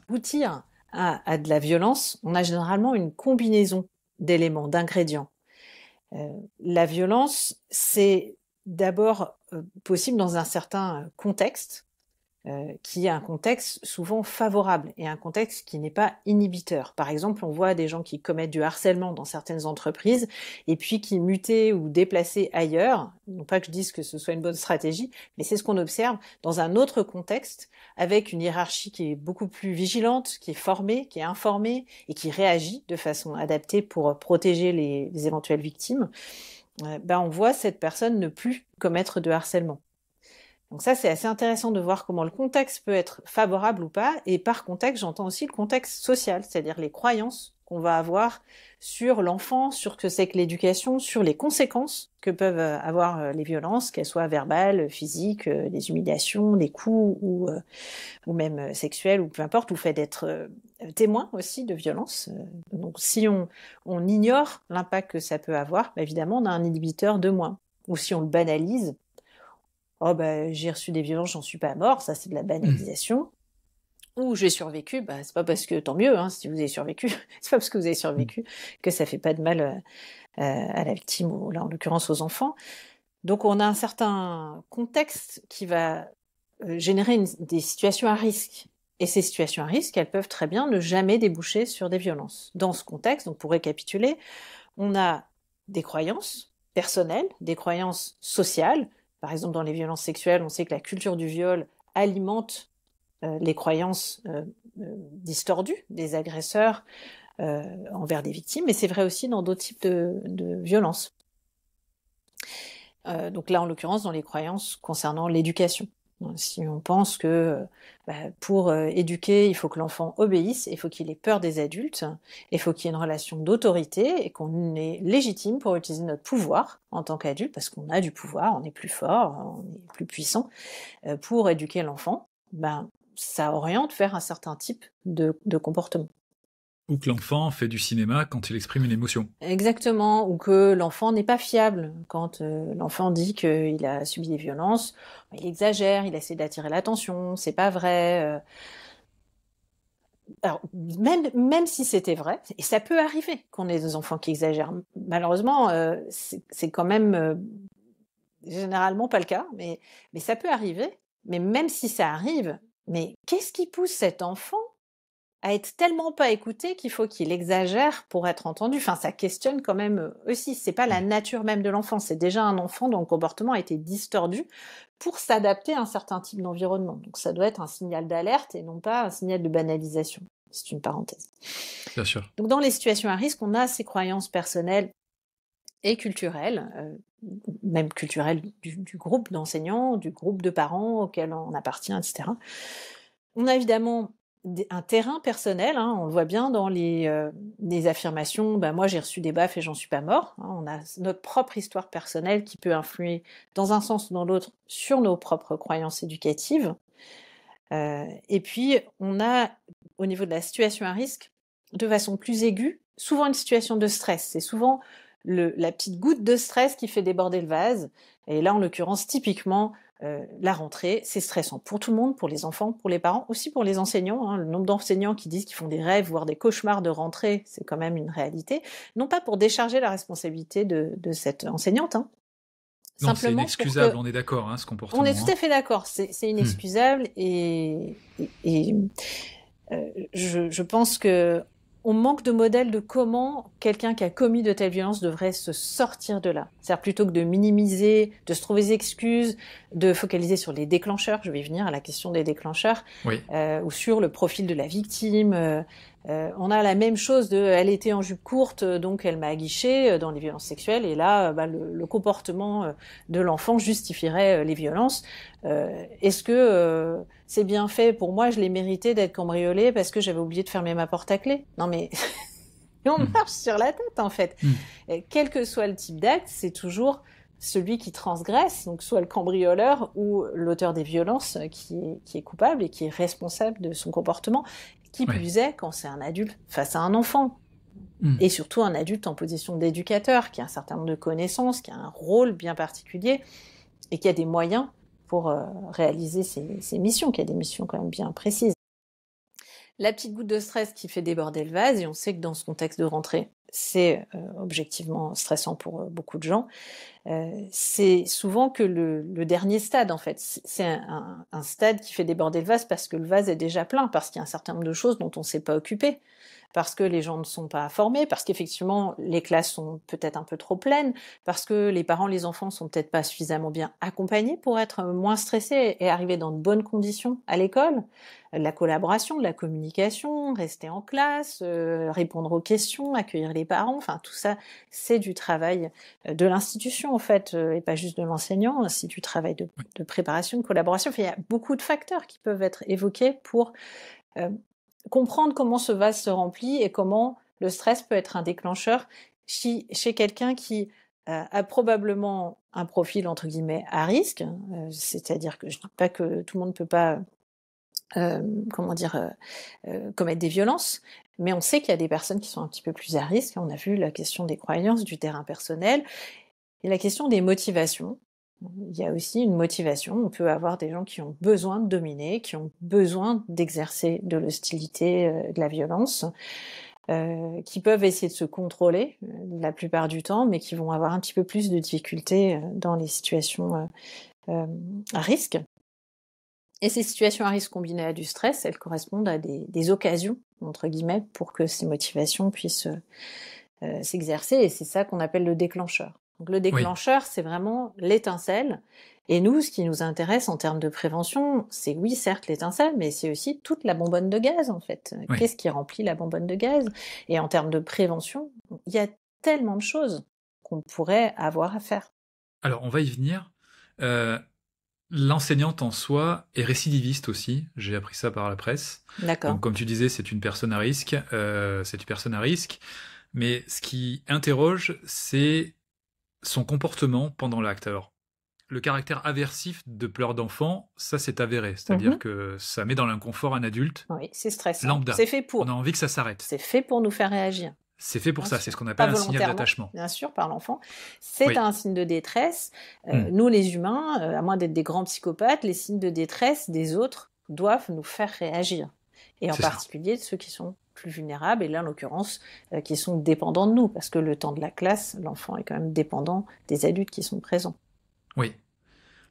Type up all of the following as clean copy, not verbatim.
aboutir à de la violence, on a généralement une combinaison d'éléments, d'ingrédients. La violence, c'est d'abord possible dans un certain contexte, qui est un contexte souvent favorable et un contexte qui n'est pas inhibiteur. Par exemple, on voit des gens qui commettent du harcèlement dans certaines entreprises et puis qui mutés ou déplacés ailleurs, non pas que je dise que ce soit une bonne stratégie, mais c'est ce qu'on observe dans un autre contexte avec une hiérarchie qui est beaucoup plus vigilante, qui est formée, qui est informée et qui réagit de façon adaptée pour protéger les éventuelles victimes. On voit cette personne ne plus commettre de harcèlement. Donc ça, c'est assez intéressant de voir comment le contexte peut être favorable ou pas. Et par contexte, j'entends aussi le contexte social, c'est-à-dire les croyances qu'on va avoir sur l'enfant, sur ce que c'est que l'éducation, sur les conséquences que peuvent avoir les violences, qu'elles soient verbales, physiques, les humiliations, les coups ou même sexuelles, ou peu importe, ou le fait d'être témoin aussi de violences. Donc si on ignore l'impact que ça peut avoir, évidemment, on a un inhibiteur de moins. Ou si on le banalise, oh j'ai reçu des violences, j'en suis pas mort, ça c'est de la banalisation. Ou j'ai survécu, c'est pas parce que, tant mieux, si vous avez survécu, c'est pas parce que vous avez survécu que ça fait pas de mal à la victime, ou là en l'occurrence aux enfants. Donc on a un certain contexte qui va générer des situations à risque. Et ces situations à risque, elles peuvent très bien ne jamais déboucher sur des violences. Dans ce contexte, donc pour récapituler, on a des croyances personnelles, des croyances sociales. Par exemple, dans les violences sexuelles, on sait que la culture du viol alimente les croyances distordues des agresseurs envers des victimes, mais c'est vrai aussi dans d'autres types de violences. Donc là, en l'occurrence, dans les croyances concernant l'éducation. Si on pense que pour éduquer, il faut que l'enfant obéisse, il faut qu'il ait peur des adultes, il faut qu'il y ait une relation d'autorité et qu'on est légitime pour utiliser notre pouvoir en tant qu'adulte, parce qu'on a du pouvoir, on est plus fort, on est plus puissant, pour éduquer l'enfant, ça oriente vers un certain type de comportement. Ou que l'enfant fait du cinéma quand il exprime une émotion. Exactement, ou que l'enfant n'est pas fiable. Quand l'enfant dit qu'il a subi des violences, il exagère, il essaie d'attirer l'attention, c'est pas vrai. Alors, même si c'était vrai, et ça peut arriver qu'on ait des enfants qui exagèrent, malheureusement, c'est quand même généralement pas le cas, mais ça peut arriver. Mais même si ça arrive, mais qu'est-ce qui pousse cet enfant à être tellement pas écouté qu'il faut qu'il exagère pour être entendu? Enfin, ça questionne quand même aussi. C'est pas la nature même de l'enfant. C'est déjà un enfant dont le comportement a été distordu pour s'adapter à un certain type d'environnement. Donc ça doit être un signal d'alerte et non pas un signal de banalisation. C'est une parenthèse. Bien sûr. Donc dans les situations à risque, on a ces croyances personnelles et culturelles, même culturelles du groupe d'enseignants, du groupe de parents auquel on appartient, etc. On a évidemment un terrain personnel, on le voit bien dans les affirmations, moi j'ai reçu des baffes et j'en suis pas mort. On a notre propre histoire personnelle qui peut influer dans un sens ou dans l'autre sur nos propres croyances éducatives. Et puis on a, au niveau de la situation à risque, de façon plus aiguë, souvent une situation de stress. C'est souvent la petite goutte de stress qui fait déborder le vase. Et là, en l'occurrence, typiquement, la rentrée, c'est stressant pour tout le monde, pour les enfants, pour les parents, aussi pour les enseignants. Le nombre d'enseignants qui disent qu'ils font des rêves, voire des cauchemars de rentrée, c'est quand même une réalité. Non pas pour décharger la responsabilité de cette enseignante. Non, c'est Simplement inexcusable, on est d'accord, ce comportement. On est tout à fait d'accord, c'est inexcusable et je pense que on manque de modèles de comment quelqu'un qui a commis de telles violences devrait se sortir de là. C'est-à-dire plutôt que de minimiser, de se trouver des excuses, de focaliser sur les déclencheurs, je vais venir à la question des déclencheurs, oui. Ou sur le profil de la victime. On a la même chose elle était en jupe courte, donc elle m'a aguiché dans les violences sexuelles, et là, le comportement de l'enfant justifierait les violences. Est-ce que c'est bien fait pour moi, je l'ai mérité d'être cambriolée parce que j'avais oublié de fermer ma porte à clé? Non mais on marche sur la tête en fait. Quel que soit le type d'acte, c'est toujours celui qui transgresse, donc soit le cambrioleur ou l'auteur des violences qui est coupable et qui est responsable de son comportement, qui plus est quand c'est un adulte face à un enfant. Et surtout un adulte en position d'éducateur, qui a un certain nombre de connaissances, qui a un rôle bien particulier et qui a des moyens pour réaliser ses missions, qui a des missions quand même bien précises. La petite goutte de stress qui fait déborder le vase, et on sait que dans ce contexte de rentrée, c'est objectivement stressant pour beaucoup de gens, c'est souvent que le dernier stade, en fait. C'est un stade qui fait déborder le vase parce que le vase est déjà plein, parce qu'il y a un certain nombre de choses dont on ne s'est pas occupé, parce que les gens ne sont pas formés, parce qu'effectivement les classes sont peut-être un peu trop pleines, parce que les parents, les enfants sont peut-être pas suffisamment bien accompagnés pour être moins stressés et arriver dans de bonnes conditions à l'école. La collaboration, la communication, rester en classe, répondre aux questions, accueillir les parents, enfin tout ça, c'est du travail de l'institution en fait, et pas juste de l'enseignant, c'est du travail de préparation, de collaboration. Enfin, il y a beaucoup de facteurs qui peuvent être évoqués pour comprendre comment ce vase se remplit et comment le stress peut être un déclencheur chez quelqu'un qui a probablement un profil entre guillemets à risque, c'est-à-dire que je ne dis pas que tout le monde ne peut pas commettre des violences, mais on sait qu'il y a des personnes qui sont un petit peu plus à risque. On a vu la question des croyances, du terrain personnel, et la question des motivations. Il y a aussi une motivation. On peut avoir des gens qui ont besoin de dominer, qui ont besoin d'exercer de l'hostilité, de la violence, qui peuvent essayer de se contrôler la plupart du temps, mais qui vont avoir un petit peu plus de difficultés dans les situations à risque. Et ces situations à risque combinées à du stress, elles correspondent à des occasions, entre guillemets, pour que ces motivations puissent s'exercer, et c'est ça qu'on appelle le déclencheur. Donc le déclencheur, c'est vraiment l'étincelle, et nous, ce qui nous intéresse en termes de prévention, c'est oui, certes, l'étincelle, mais c'est aussi toute la bonbonne de gaz, en fait. Qu'est-ce qui remplit la bonbonne de gaz? Et en termes de prévention, il y a tellement de choses qu'on pourrait avoir à faire. Alors, on va y venir. L'enseignante en soi est récidiviste aussi, j'ai appris ça par la presse. D'accord. Donc comme tu disais, c'est une personne à risque, mais ce qui interroge, c'est son comportement pendant l'acte. Alors, le caractère aversif de pleurs d'enfant, ça c'est avéré, c'est-à-dire que ça met dans l'inconfort un adulte. Oui, c'est stressant. Lambda. C'est fait pour. On a envie que ça s'arrête. C'est fait pour nous faire réagir. C'est fait pour bien ça, sûr. c'est ce qu'on appelle Pas un signal d'attachement. Bien sûr, par l'enfant. C'est un signe de détresse. Nous, les humains, à moins d'être des grands psychopathes, les signes de détresse des autres doivent nous faire réagir. Et en particulier ceux qui sont plus vulnérables, et là, en l'occurrence, qui sont dépendants de nous, parce que le temps de la classe, l'enfant est quand même dépendant des adultes qui sont présents. Oui.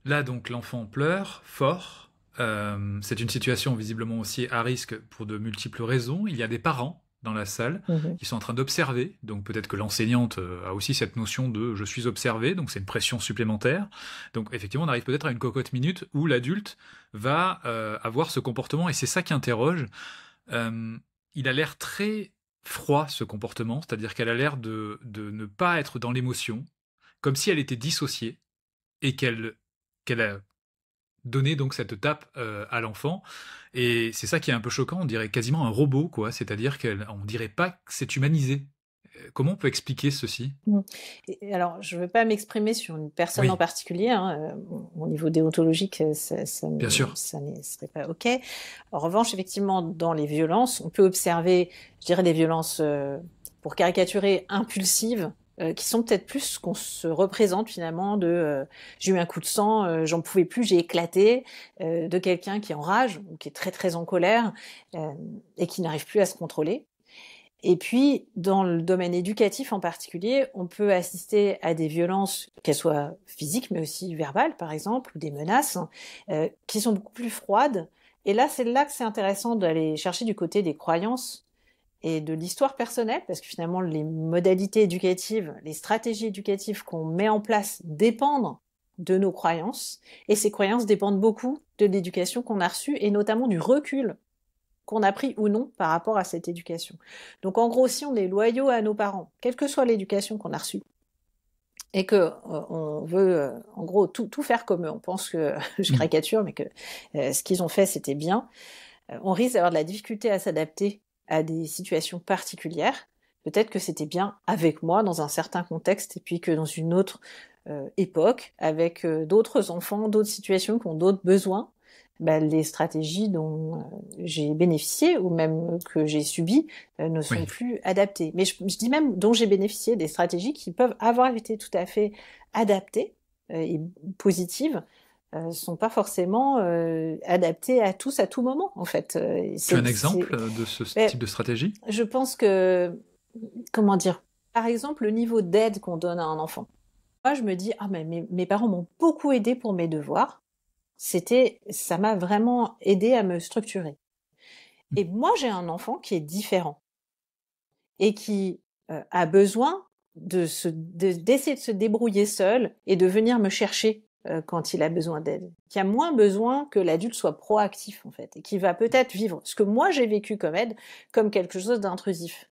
Là, donc, l'enfant pleure fort. C'est une situation visiblement aussi à risque pour de multiples raisons. Il y a des parents dans la salle qui sont en train d'observer, donc peut-être que l'enseignante a aussi cette notion de « je suis observé », donc c'est une pression supplémentaire. Donc effectivement, on arrive peut-être à une cocotte minute où l'adulte va avoir ce comportement, et c'est ça qui interroge. Il a l'air très froid, ce comportement, c'est-à-dire qu'elle a l'air de ne pas être dans l'émotion, comme si elle était dissociée, et qu'elle a donné donc cette tape à l'enfant, et c'est ça qui est un peu choquant, on dirait quasiment un robot, quoi, c'est-à-dire qu'on dirait pas que c'est humanisé. Comment on peut expliquer ceci? Et alors, je ne veux pas m'exprimer sur une personne en particulier, hein, au niveau déontologique, ça ne serait pas OK. En revanche, effectivement, dans les violences, on peut observer, je dirais, des violences, pour caricaturer, impulsives, qui sont peut-être plus ce qu'on se représente finalement de j'ai eu un coup de sang, j'en pouvais plus, j'ai éclaté, de quelqu'un qui est en rage ou qui est très très en colère et qui n'arrive plus à se contrôler. Et puis, dans le domaine éducatif en particulier, on peut assister à des violences, qu'elles soient physiques mais aussi verbales par exemple, ou des menaces, qui sont beaucoup plus froides. Et là, c'est là que c'est intéressant d'aller chercher du côté des croyances et de l'histoire personnelle, parce que finalement, les modalités éducatives, les stratégies éducatives qu'on met en place dépendent de nos croyances, et ces croyances dépendent beaucoup de l'éducation qu'on a reçue, et notamment du recul qu'on a pris ou non par rapport à cette éducation. Donc en gros, si on est loyaux à nos parents, quelle que soit l'éducation qu'on a reçue, et que on veut en gros tout faire comme eux, on pense que, je caricature, mais que ce qu'ils ont fait c'était bien, on risque d'avoir de la difficulté à s'adapter à des situations particulières. Peut-être que c'était bien avec moi dans un certain contexte, et puis que dans une autre époque, avec d'autres enfants, d'autres situations qui ont d'autres besoins, les stratégies dont j'ai bénéficié ou même que j'ai subies ne sont plus adaptées. Mais je dis même dont j'ai bénéficié, des stratégies qui peuvent avoir été tout à fait adaptées et positives sont pas forcément adaptés à tous à tout moment, en fait. Tu as un exemple de ce type de stratégie? Je pense que, comment dire, par exemple, le niveau d'aide qu'on donne à un enfant. Moi, je me dis, ah, mais mes parents m'ont beaucoup aidé pour mes devoirs. Ça m'a vraiment aidé à me structurer. Et moi, j'ai un enfant qui est différent et qui a besoin d'essayer de se débrouiller seul et de venir me chercher quand il a besoin d'aide, qui a moins besoin que l'adulte soit proactif en fait, et qui va peut-être vivre ce que moi j'ai vécu comme aide, comme quelque chose d'intrusif.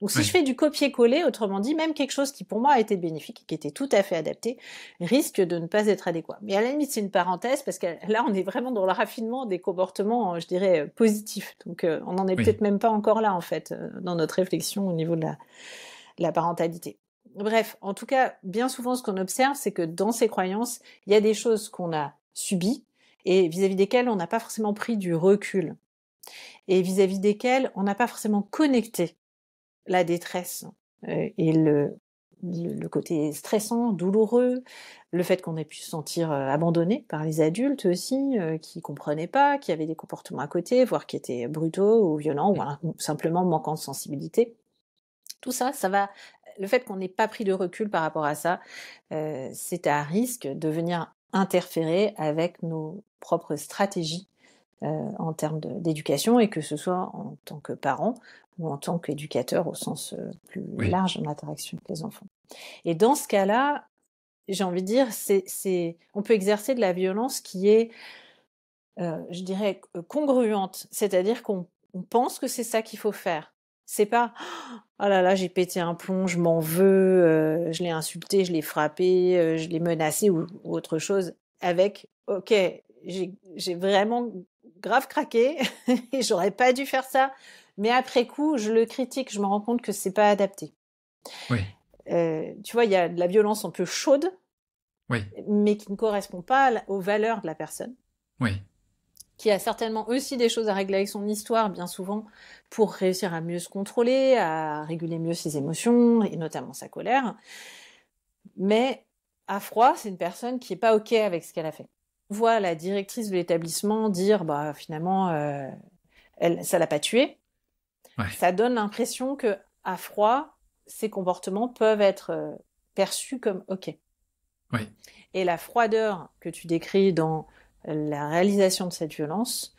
Donc si je fais du copier-coller, autrement dit, même quelque chose qui pour moi a été bénéfique, qui était tout à fait adapté, risque de ne pas être adéquat. Mais à la limite, c'est une parenthèse, parce que là, on est vraiment dans le raffinement des comportements, je dirais, positifs. Donc on n'en est peut-être même pas encore là, en fait, dans notre réflexion au niveau de la parentalité. Bref, en tout cas, bien souvent, ce qu'on observe, c'est que dans ces croyances, il y a des choses qu'on a subies et vis-à-vis desquelles on n'a pas forcément pris du recul, et vis-à-vis desquelles on n'a pas forcément connecté la détresse et le côté stressant, douloureux, le fait qu'on ait pu se sentir abandonné par les adultes aussi, qui comprenaient pas, qui avaient des comportements à côté, voire qui étaient brutaux ou violents, ou simplement manquant de sensibilité. Tout ça, le fait qu'on n'ait pas pris de recul par rapport à ça, c'est à risque de venir interférer avec nos propres stratégies en termes d'éducation, et que ce soit en tant que parent ou en tant qu'éducateur au sens plus large en interaction avec les enfants. Et dans ce cas-là, j'ai envie de dire, on peut exercer de la violence qui est, je dirais, congruente, c'est-à-dire qu'on pense que c'est ça qu'il faut faire. C'est pas « oh là là, j'ai pété un plomb, je m'en veux, je l'ai insulté, je l'ai frappé, je l'ai menacé » ou autre chose, avec « ok, j'ai vraiment grave craqué, et j'aurais pas dû faire ça, mais après coup, je le critique, je me rends compte que c'est pas adapté. » Tu vois, il y a de la violence un peu chaude, mais qui ne correspond pas aux valeurs de la personne. Qui a certainement aussi des choses à régler avec son histoire, bien souvent, pour réussir à mieux se contrôler, à réguler mieux ses émotions, et notamment sa colère. Mais à froid, c'est une personne qui n'est pas OK avec ce qu'elle a fait. On voit la directrice de l'établissement dire « finalement, ça l'a pas tuée ». Ça donne l'impression que, à froid, ces comportements peuvent être perçus comme OK. Et la froideur que tu décris dans la réalisation de cette violence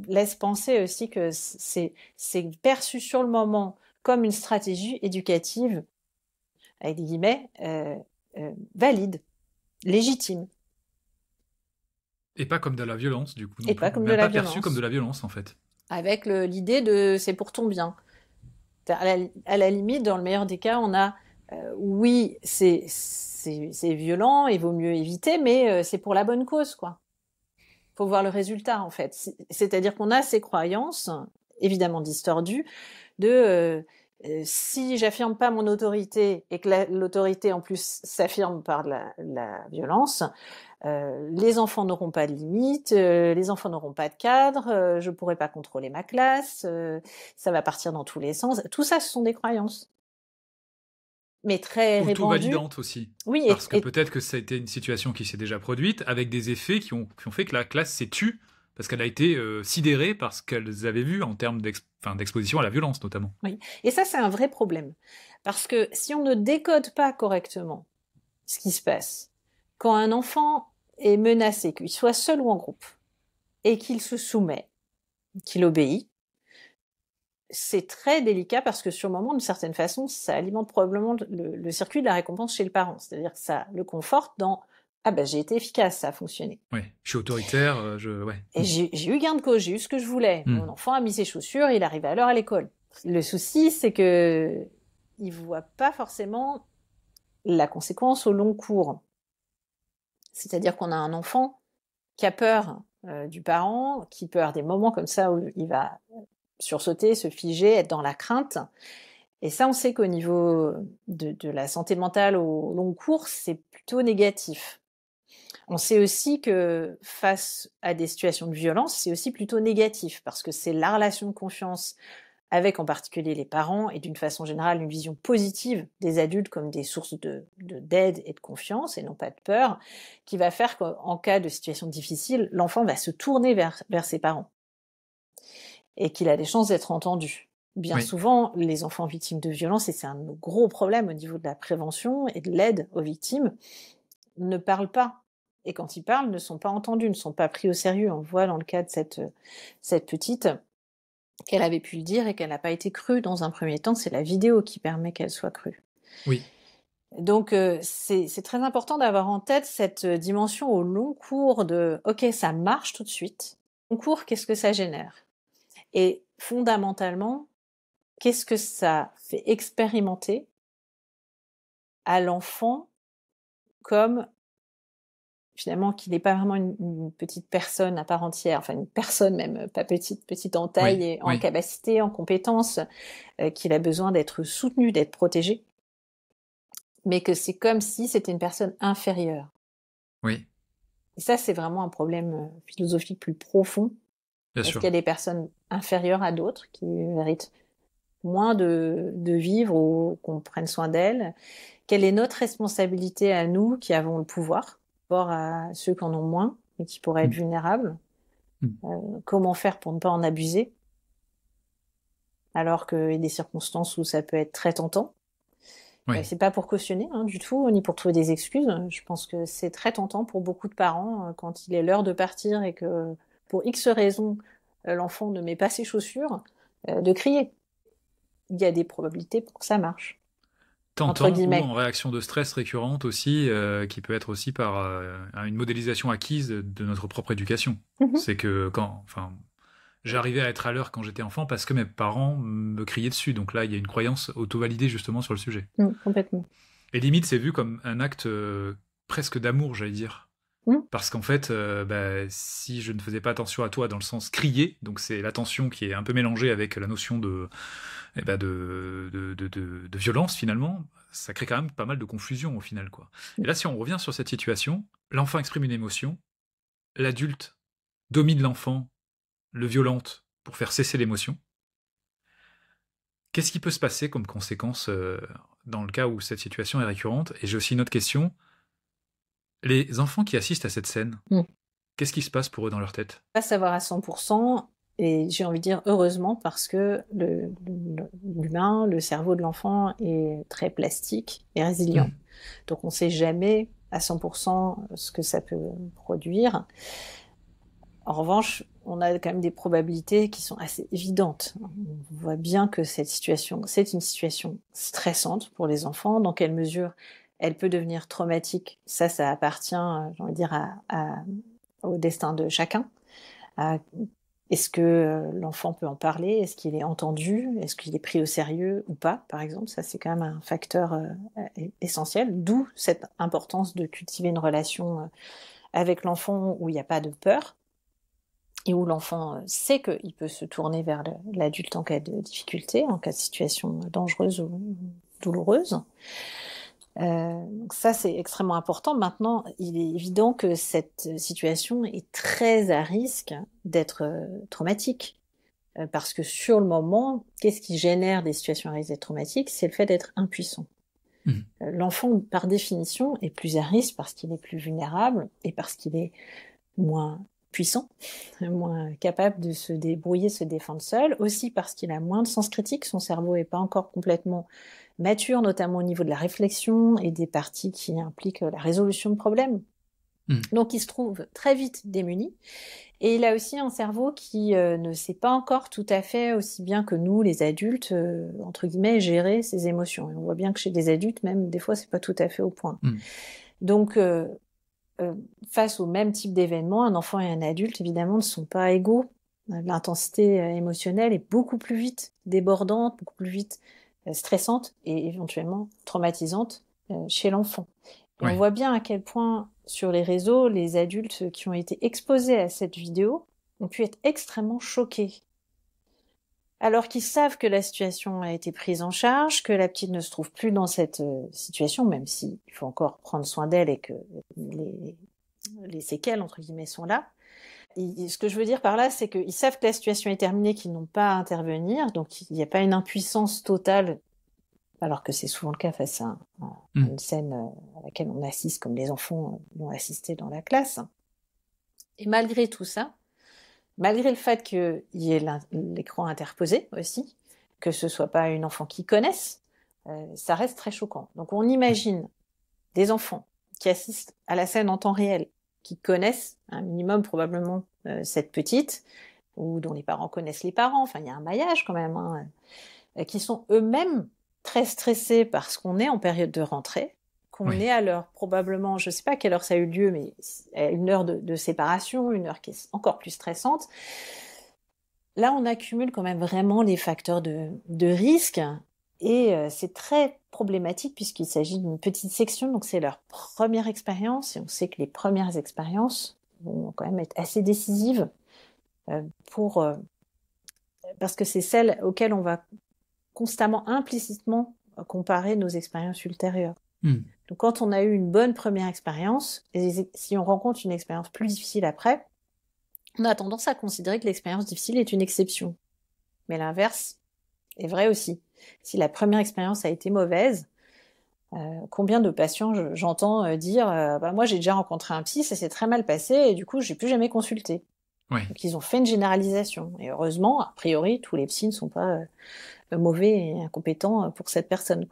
laisse penser aussi que c'est perçu sur le moment comme une stratégie éducative, avec des guillemets, valide, légitime. Et pas comme de la violence, du coup. Et pas comme de la violence. Perçu comme de la violence, en fait. Avec l'idée de « c'est pour ton bien ». À la limite, dans le meilleur des cas, on a oui, c'est violent, il vaut mieux éviter, mais c'est pour la bonne cause, quoi. Faut voir le résultat, en fait. C'est-à-dire qu'on a ces croyances, évidemment distordues, de si j'affirme pas mon autorité, et que l'autorité en plus s'affirme par la violence, les enfants n'auront pas de limites, les enfants n'auront pas de cadre, je pourrai pas contrôler ma classe, ça va partir dans tous les sens. Tout ça, ce sont des croyances. Mais très répandues. Auto-validantes aussi. Oui, parce que peut-être que ça a été une situation qui s'est déjà produite, avec des effets qui ont fait que la classe s'est tue, parce qu'elle a été sidérée par ce qu'elles avaient vu en termes d'exposition à la violence, notamment. Oui, et ça, c'est un vrai problème. Parce que si on ne décode pas correctement ce qui se passe, quand un enfant est menacé, qu'il soit seul ou en groupe, et qu'il se soumet, qu'il obéit, c'est très délicat, parce que sur le moment, d'une certaine façon, ça alimente probablement le circuit de la récompense chez le parent. C'est-à-dire que ça le conforte dans « ah ben j'ai été efficace, ça a fonctionné ». Oui, je suis autoritaire, Et j'ai eu gain de cause, j'ai eu ce que je voulais. Mon enfant a mis ses chaussures, il arrive à l'heure à l'école. Le souci, c'est que il voit pas forcément la conséquence au long cours. C'est-à-dire qu'on a un enfant qui a peur du parent, qui a peur des moments comme ça où il va sursauter, se figer, être dans la crainte. Et ça, on sait qu'au niveau de la santé mentale au long cours, c'est plutôt négatif. On sait aussi que face à des situations de violence, c'est aussi plutôt négatif, parce que c'est la relation de confiance avec en particulier les parents et d'une façon générale une vision positive des adultes comme des sources d'aide et de confiance et non pas de peur, qui va faire qu'en cas de situation difficile, l'enfant va se tourner vers ses parents et qu'il a des chances d'être entendu. Bien souvent, les enfants victimes de violences, et c'est un gros problème au niveau de la prévention et de l'aide aux victimes, ne parlent pas. Et quand ils parlent, ne sont pas entendus, ne sont pas pris au sérieux. On voit dans le cas de cette petite qu'elle avait pu le dire et qu'elle n'a pas été crue dans un premier temps. C'est la vidéo qui permet qu'elle soit crue. Oui. Donc, c'est très important d'avoir en tête cette dimension au long cours de « Ok, ça marche tout de suite. Au long cours, qu'est-ce que ça génère ?» Et fondamentalement, qu'est-ce que ça fait expérimenter à l'enfant comme finalement qu'il n'est pas vraiment une petite personne à part entière, enfin une personne même pas petite en taille et en capacité, en compétence, qu'il a besoin d'être soutenu, d'être protégé, mais que c'est comme si c'était une personne inférieure. Oui. Et ça, c'est vraiment un problème philosophique plus profond. Est-ce qu'il y a des personnes inférieures à d'autres qui méritent moins de vivre ou qu'on prenne soin d'elles? Quelle est notre responsabilité à nous qui avons le pouvoir par rapport à ceux qui en ont moins et qui pourraient être vulnérables? Comment faire pour ne pas en abuser? Alors qu'il y a des circonstances où ça peut être très tentant. C'est pas pour cautionner du tout, ni pour trouver des excuses. Je pense que c'est très tentant pour beaucoup de parents quand il est l'heure de partir et que pour X raisons, l'enfant ne met pas ses chaussures, de crier. Il y a des probabilités pour que ça marche. Tentant ou en réaction de stress récurrente aussi, qui peut être aussi par une modélisation acquise de notre propre éducation. C'est que j'arrivais à être à l'heure quand j'étais enfant parce que mes parents me criaient dessus. Donc là, il y a une croyance auto-validée justement sur le sujet. Complètement. Et limite, c'est vu comme un acte presque d'amour, j'allais dire. Parce qu'en fait, si je ne faisais pas attention à toi dans le sens crier, donc c'est l'attention qui est un peu mélangée avec la notion de violence finalement, ça crée quand même pas mal de confusion au final, quoi. Et là, si on revient sur cette situation, l'enfant exprime une émotion, l'adulte domine l'enfant, le violente pour faire cesser l'émotion. Qu'est-ce qui peut se passer comme conséquence dans le cas où cette situation est récurrente? Et j'ai aussi une autre question. Les enfants qui assistent à cette scène, qu'est-ce qui se passe pour eux dans leur tête? Pas savoir à 100%, et j'ai envie de dire heureusement, parce que l'humain, le cerveau de l'enfant est très plastique et résilient. Donc on ne sait jamais à 100% ce que ça peut produire. En revanche, on a quand même des probabilités qui sont assez évidentes. On voit bien que c'est une situation stressante pour les enfants. Dans quelle mesure elle peut devenir traumatique, ça appartient, j'ai envie de dire, au destin de chacun. Est-ce que l'enfant peut en parler? Est-ce qu'il est entendu? Est-ce qu'il est pris au sérieux ou pas, par exemple? Ça, c'est quand même un facteur essentiel, d'où cette importance de cultiver une relation avec l'enfant où il n'y a pas de peur et où l'enfant sait qu'il peut se tourner vers l'adulte en cas de difficulté, en cas de situation dangereuse ou douloureuse. Donc ça, c'est extrêmement important. Maintenant, il est évident que cette situation est très à risque d'être traumatique. Parce que sur le moment, qu'est-ce qui génère des situations à risque d'être traumatiques? C'est le fait d'être impuissant. L'enfant, par définition, est plus à risque parce qu'il est plus vulnérable et parce qu'il est moins puissant, moins capable de se débrouiller, se défendre seul, aussi parce qu'il a moins de sens critique, son cerveau n'est pas encore complètement mature, notamment au niveau de la réflexion et des parties qui impliquent la résolution de problèmes. Donc il se trouve très vite démuni, et il a aussi un cerveau qui ne sait pas encore tout à fait aussi bien que nous, les adultes, entre guillemets, gérer ses émotions. Et on voit bien que chez des adultes, même des fois, c'est pas tout à fait au point. Donc face au même type d'événement, un enfant et un adulte, évidemment, ne sont pas égaux. L'intensité émotionnelle est beaucoup plus vite débordante, beaucoup plus vite stressante et éventuellement traumatisante chez l'enfant. Et on voit bien à quel point, sur les réseaux, les adultes qui ont été exposés à cette vidéo ont pu être extrêmement choqués. Alors qu'ils savent que la situation a été prise en charge, que la petite ne se trouve plus dans cette situation, même s'il faut encore prendre soin d'elle et que les séquelles, entre guillemets, sont là. Ce que je veux dire par là, c'est qu'ils savent que la situation est terminée, qu'ils n'ont pas à intervenir, donc il n'y a pas une impuissance totale, alors que c'est souvent le cas face à une scène à laquelle on assiste, comme les enfants vont assister dans la classe. Et malgré tout ça, malgré le fait qu'il y ait l'écran interposé aussi, que ce soit pas une enfant qui connaisse, ça reste très choquant. Donc on imagine des enfants qui assistent à la scène en temps réel, qui connaissent un minimum probablement cette petite, ou dont les parents connaissent les parents, enfin il y a un maillage quand même, qui sont eux-mêmes très stressés parce qu'on est en période de rentrée, qu'on est à l'heure probablement, je ne sais pas à quelle heure ça a eu lieu, mais à une heure de séparation, une heure qui est encore plus stressante. Là, on accumule quand même vraiment les facteurs de risque, et c'est très problématique puisqu'il s'agit d'une petite section, donc c'est leur première expérience, et on sait que les premières expériences vont quand même être assez décisives parce que c'est celles auxquelles on va constamment, implicitement, comparer nos expériences ultérieures. Donc quand on a eu une bonne première expérience, et si on rencontre une expérience plus difficile après, on a tendance à considérer que l'expérience difficile est une exception. Mais l'inverse est vrai aussi. Si la première expérience a été mauvaise, combien de patients j'entends dire moi j'ai déjà rencontré un psy, ça s'est très mal passé et du coup j'ai plus jamais consulté. Donc ils ont fait une généralisation. Et heureusement, a priori, tous les psys ne sont pas mauvais et incompétents pour cette personne.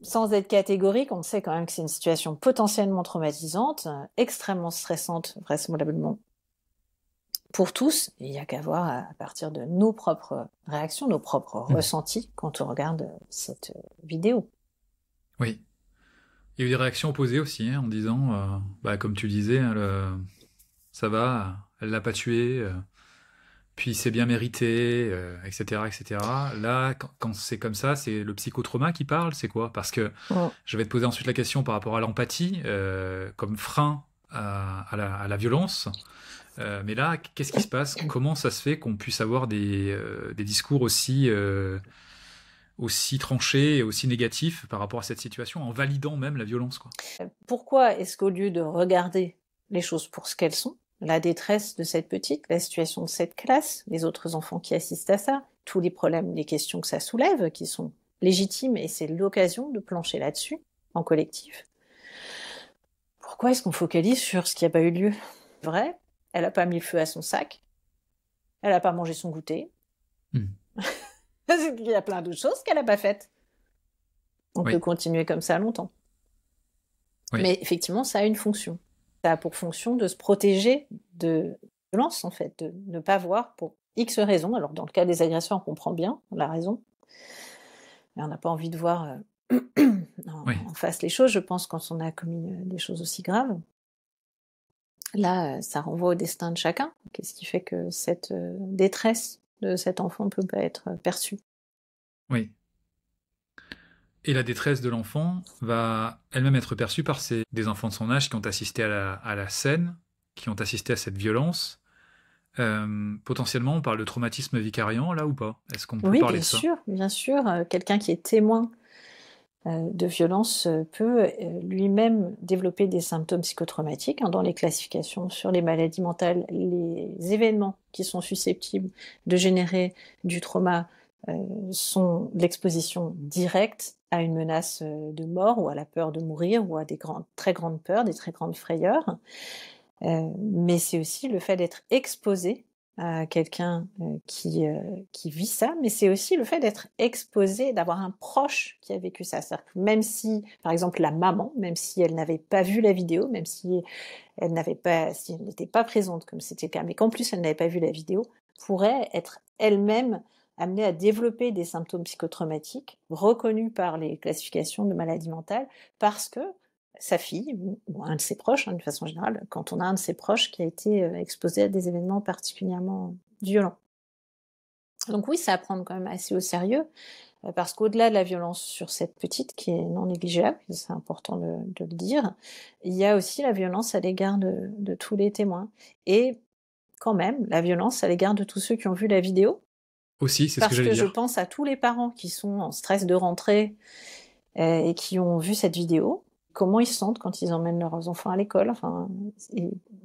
Sans être catégorique, on sait quand même que c'est une situation potentiellement traumatisante, extrêmement stressante, vraisemblablement pour tous. Il n'y a qu'à voir à partir de nos propres réactions, nos propres ressentis quand on regarde cette vidéo. Oui. Il y a eu des réactions opposées aussi, en disant, comme tu disais, ça va, elle l'a pas tué, puis c'est bien mérité, etc., etc. Là, quand c'est comme ça, c'est le psychotrauma qui parle, c'est quoi? Parce que je vais te poser ensuite la question par rapport à l'empathie, comme frein à la violence. Mais là, qu'est-ce qui se passe? Comment ça se fait qu'on puisse avoir des discours aussi tranchés et aussi négatifs par rapport à cette situation, en validant même la violence, quoi? Pourquoi est-ce qu'au lieu de regarder les choses pour ce qu'elles sont, la détresse de cette petite, la situation de cette classe, les autres enfants qui assistent à ça, tous les problèmes, les questions que ça soulève, qui sont légitimes, et c'est l'occasion de plancher là-dessus, en collectif. Pourquoi est-ce qu'on focalise sur ce qui n'a pas eu lieu? Vrai, elle n'a pas mis le feu à son sac, elle n'a pas mangé son goûter, il y a plein d'autres choses qu'elle n'a pas faites. On peut continuer comme ça longtemps. Mais effectivement, ça a une fonction. Ça a pour fonction de se protéger de violence, en fait, de ne pas voir pour X raisons. Alors, dans le cas des agresseurs, on comprend bien la raison. Mais on n'a pas envie de voir en face les choses, je pense, quand on a commis des choses aussi graves. Là, ça renvoie au destin de chacun. Qu'est-ce qui fait que cette détresse de cet enfant ne peut pas être perçue? Oui. Et la détresse de l'enfant va elle-même être perçue par des enfants de son âge qui ont assisté à la scène, qui ont assisté à cette violence. Potentiellement, on parle de traumatisme vicariant, là, ou pas? Est-ce qu'on peut parler de ça? Oui, bien sûr. Quelqu'un qui est témoin de violence peut lui-même développer des symptômes psychotraumatiques. Dans les classifications sur les maladies mentales, les événements qui sont susceptibles de générer du trauma sont l'exposition directe à une menace de mort ou à la peur de mourir ou à des très grandes peurs, des très grandes frayeurs. Mais c'est aussi le fait d'être exposé à quelqu'un qui vit ça, mais c'est aussi le fait d'être exposé, d'avoir un proche qui a vécu ça. C'est-à-dire que même si, par exemple, la maman, même si elle n'avait pas vu la vidéo, même si elle n'était pas présente, comme c'était le cas, mais qu'en plus elle n'avait pas vu la vidéo, pourrait être elle-même amenée à développer des symptômes psychotraumatiques reconnus par les classifications de maladies mentales, parce que sa fille, ou un de ses proches, de façon générale, quand on a un de ses proches qui a été exposé à des événements particulièrement violents. Donc oui, c'est à prendre quand même assez au sérieux, parce qu'au-delà de la violence sur cette petite, qui est non négligeable, c'est important de le dire, il y a aussi la violence à l'égard de tous les témoins. Et quand même, la violence à l'égard de tous ceux qui ont vu la vidéo. Aussi, c'est ce que j'allais dire. Parce que je pense à tous les parents qui sont en stress de rentrée et qui ont vu cette vidéo, comment ils se sentent quand ils emmènent leurs enfants à l'école. Enfin,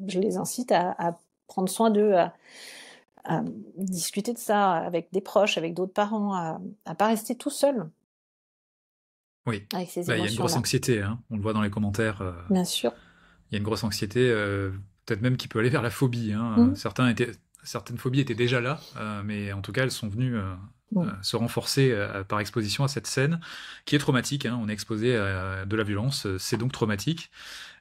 je les incite à prendre soin d'eux, à discuter de ça avec des proches, avec d'autres parents, à pas rester tout seul Oui. avec ces Il y a une grosse émotions-là. anxiété, hein. On le voit dans les commentaires. Bien sûr. Il y a une grosse anxiété, peut-être même qui peut aller vers la phobie, hein. Mmh. Certaines phobies étaient déjà là, mais en tout cas, elles sont venues se renforcer par exposition à cette scène qui est traumatique, hein. On est exposé à de la violence, c'est donc traumatique.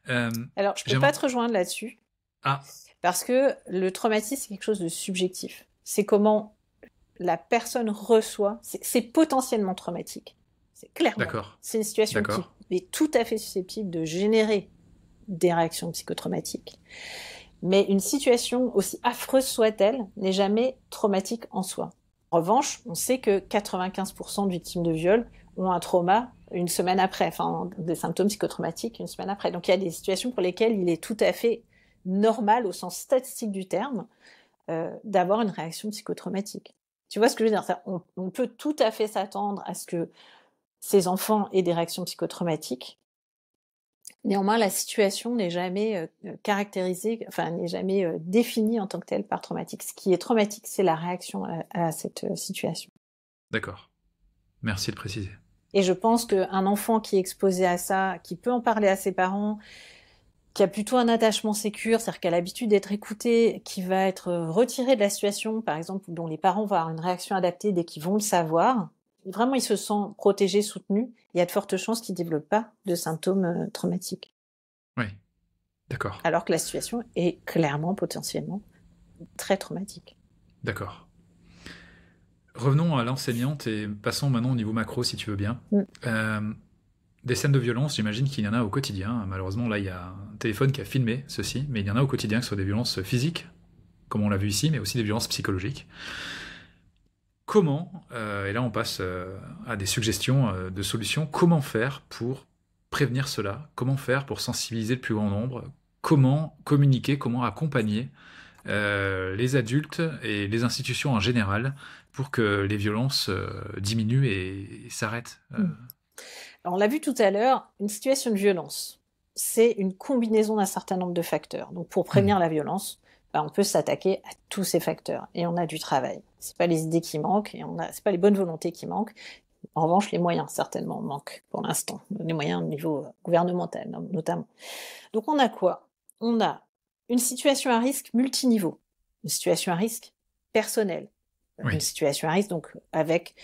Alors, je peux pas te rejoindre là-dessus. Ah. Parce que le traumatisme, c'est quelque chose de subjectif. C'est comment la personne reçoit. C'est potentiellement traumatique. C'est clairement. D'accord. C'est une situation qui est tout à fait susceptible de générer des réactions psychotraumatiques. Mais une situation, aussi affreuse soit-elle, n'est jamais traumatique en soi. En revanche, on sait que 95% de victimes de viol ont un trauma une semaine après, enfin des symptômes psychotraumatiques une semaine après. Donc il y a des situations pour lesquelles il est tout à fait normal, au sens statistique du terme, d'avoir une réaction psychotraumatique. Tu vois ce que je veux dire? On peut tout à fait s'attendre à ce que ces enfants aient des réactions psychotraumatiques. Néanmoins, la situation n'est jamais caractérisée, enfin n'est jamais définie en tant que telle par traumatique. Ce qui est traumatique, c'est la réaction à cette situation. D'accord. Merci de préciser. Et je pense qu'un enfant qui est exposé à ça, qui peut en parler à ses parents, qui a plutôt un attachement sécure, c'est-à-dire qui a l'habitude d'être écouté, qui va être retiré de la situation, par exemple, dont les parents vont avoir une réaction adaptée dès qu'ils vont le savoir, vraiment il se sent protégé, soutenu, il y a de fortes chances qu'il ne développe pas de symptômes traumatiques. Oui, d'accord. Alors que la situation est clairement, potentiellement, très traumatique. D'accord. Revenons à l'enseignante et passons maintenant au niveau macro, si tu veux bien. Des scènes de violence, j'imagine qu'il y en a au quotidien. Malheureusement, là, il y a un téléphone qui a filmé ceci, mais il y en a au quotidien, que ce soit des violences physiques, comme on l'a vu ici, mais aussi des violences psychologiques. Comment, et là on passe à des suggestions de solutions, comment faire pour prévenir cela? Comment faire pour sensibiliser le plus grand nombre? Comment communiquer, comment accompagner les adultes et les institutions en général pour que les violences diminuent et s'arrêtent? Alors, on l'a vu tout à l'heure, une situation de violence, c'est une combinaison d'un certain nombre de facteurs. Donc pour prévenir la violence, on peut s'attaquer à tous ces facteurs et on a du travail. C'est pas les idées qui manquent et c'est pas les bonnes volontés qui manquent. En revanche, les moyens certainement manquent pour l'instant, les moyens au niveau gouvernemental notamment. Donc on a quoi? On a une situation à risque multiniveau, une situation à risque personnelle, une situation à risque donc avec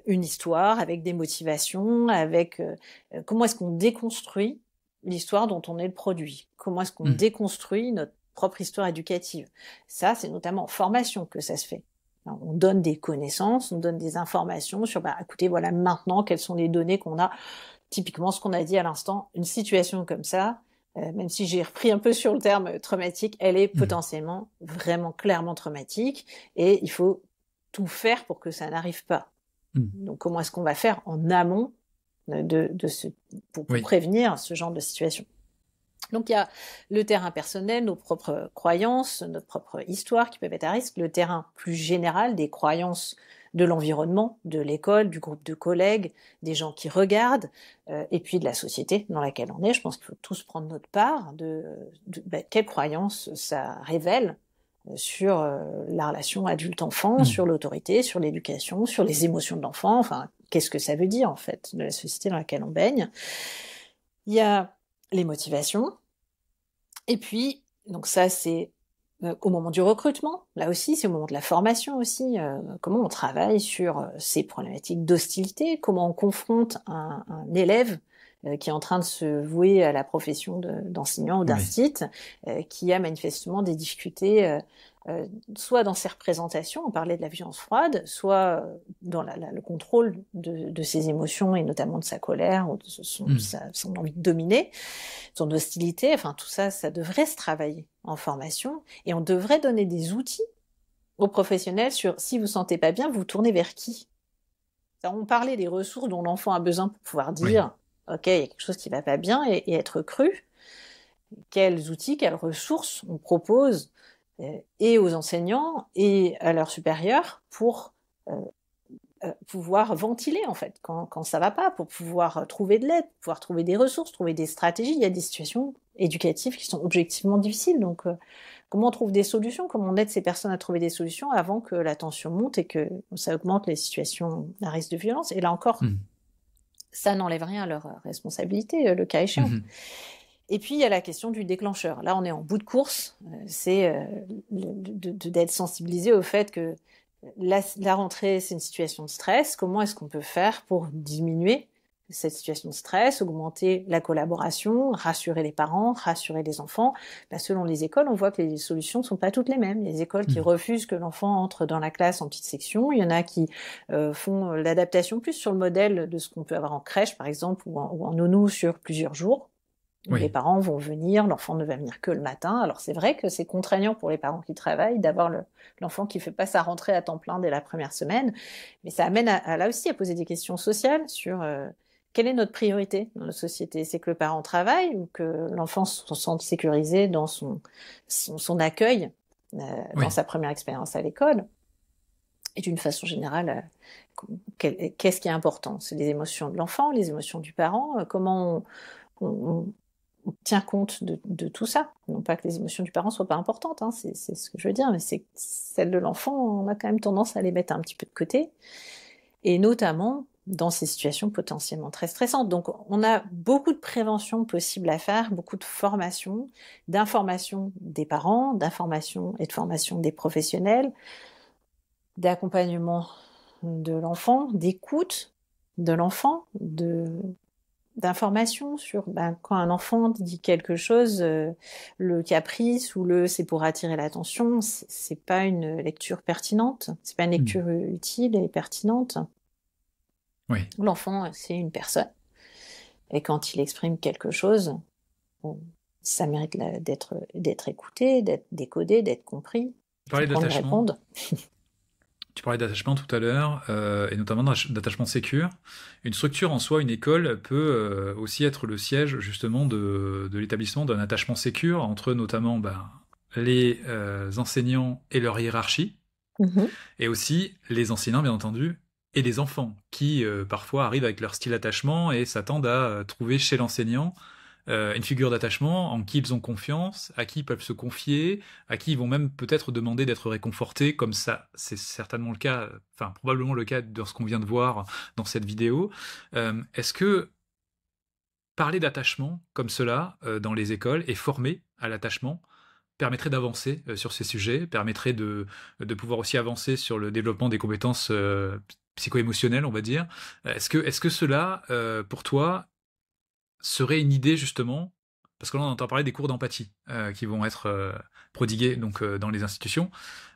une histoire, avec des motivations, avec comment est-ce qu'on déconstruit l'histoire dont on est le produit, comment est-ce qu'on déconstruit notre propre histoire éducative. Ça, c'est notamment en formation que ça se fait. Alors, on donne des connaissances, on donne des informations sur, écoutez, voilà maintenant quelles sont les données qu'on a. Typiquement, ce qu'on a dit à l'instant, une situation comme ça, même si j'ai repris un peu sur le terme traumatique, elle est potentiellement vraiment clairement traumatique et il faut tout faire pour que ça n'arrive pas. Donc, comment est-ce qu'on va faire en amont pour prévenir ce genre de situation? Donc, il y a le terrain personnel, nos propres croyances, notre propre histoire qui peuvent être à risque, le terrain plus général des croyances de l'environnement, de l'école, du groupe de collègues, des gens qui regardent, et puis de la société dans laquelle on est. Je pense qu'il faut tous prendre notre part de quelles croyances ça révèle sur la relation adulte-enfant, sur l'autorité, sur l'éducation, sur les émotions de l'enfant, enfin, qu'est-ce que ça veut dire, en fait, de la société dans laquelle on baigne. Il y a les motivations, et puis, donc ça, c'est au moment du recrutement, là aussi, c'est au moment de la formation aussi, comment on travaille sur ces problématiques d'hostilité, comment on confronte un élève qui est en train de se vouer à la profession d'enseignant ou d'instit, qui a manifestement des difficultés, soit dans ses représentations, on parlait de la violence froide, soit dans le contrôle de ses émotions et notamment de sa colère ou de son envie de dominer, son hostilité, enfin tout ça, ça devrait se travailler en formation et on devrait donner des outils aux professionnels sur si vous ne sentez pas bien, vous tournez vers qui? On parlait des ressources dont l'enfant a besoin pour pouvoir dire ok, il y a quelque chose qui ne va pas bien et être cru. Quels outils, quelles ressources on propose et aux enseignants et à leurs supérieurs pour pouvoir ventiler en fait quand ça va pas, pour pouvoir trouver de l'aide, pouvoir trouver des ressources, trouver des stratégies. Il y a des situations éducatives qui sont objectivement difficiles, donc comment on trouve des solutions, comment on aide ces personnes à trouver des solutions avant que la tension monte et que ça augmente les situations à risque de violence. Et là encore, ça n'enlève rien à leur responsabilité, le cas échéant. Et puis, il y a la question du déclencheur. Là, on est en bout de course. C'est d'être sensibilisé au fait que la rentrée, c'est une situation de stress. Comment est-ce qu'on peut faire pour diminuer cette situation de stress, augmenter la collaboration, rassurer les parents, rassurer les enfants? Selon les écoles, on voit que les solutions ne sont pas toutes les mêmes. Il y a des écoles qui refusent que l'enfant entre dans la classe en petite section. Il y en a qui font l'adaptation plus sur le modèle de ce qu'on peut avoir en crèche, par exemple, ou en nounou sur plusieurs jours. Les parents vont venir, l'enfant ne va venir que le matin. Alors c'est vrai que c'est contraignant pour les parents qui travaillent d'avoir l'enfant qui fait pas sa rentrée à temps plein dès la première semaine, mais ça amène là aussi à poser des questions sociales sur quelle est notre priorité dans notre société. C'est que le parent travaille ou que l'enfant se sente sécurisé dans son accueil, dans sa première expérience à l'école. Et d'une façon générale, qu'est-ce qui est important? C'est les émotions de l'enfant, les émotions du parent, comment on tient compte de tout ça. Non pas que les émotions du parent soient pas importantes, c'est ce que je veux dire, mais c'est celles de l'enfant, on a quand même tendance à les mettre un petit peu de côté, et notamment dans ces situations potentiellement très stressantes. Donc on a beaucoup de prévention possible à faire, beaucoup de formation, d'information des parents, d'information et de formation des professionnels, d'accompagnement de l'enfant, d'écoute de l'enfant, d'informations sur quand un enfant dit quelque chose, le caprice ou c'est pour attirer l'attention, c'est pas une lecture pertinente, c'est pas une lecture utile et pertinente. L'enfant, c'est une personne, et quand il exprime quelque chose, ça mérite d'être écouté, d'être décodé, d'être compris. Parler d'attachement. Tu parlais d'attachement tout à l'heure, et notamment d'attachement sécure. Une structure en soi, une école, peut aussi être le siège justement de l'établissement d'un attachement sécure entre notamment les enseignants et leur hiérarchie, et aussi les enseignants bien entendu, et les enfants qui parfois arrivent avec leur style d'attachement et s'attendent à trouver chez l'enseignant une figure d'attachement en qui ils ont confiance, à qui ils peuvent se confier, à qui ils vont même peut-être demander d'être réconfortés, comme ça, c'est certainement le cas, enfin probablement le cas de ce qu'on vient de voir dans cette vidéo. Est-ce que parler d'attachement comme cela dans les écoles et former à l'attachement permettrait d'avancer sur ces sujets, permettrait de pouvoir aussi avancer sur le développement des compétences psycho-émotionnelles, on va dire. Est-ce que cela, pour toi, serait une idée justement, parce que là on entend parler des cours d'empathie qui vont être prodigués donc dans les institutions,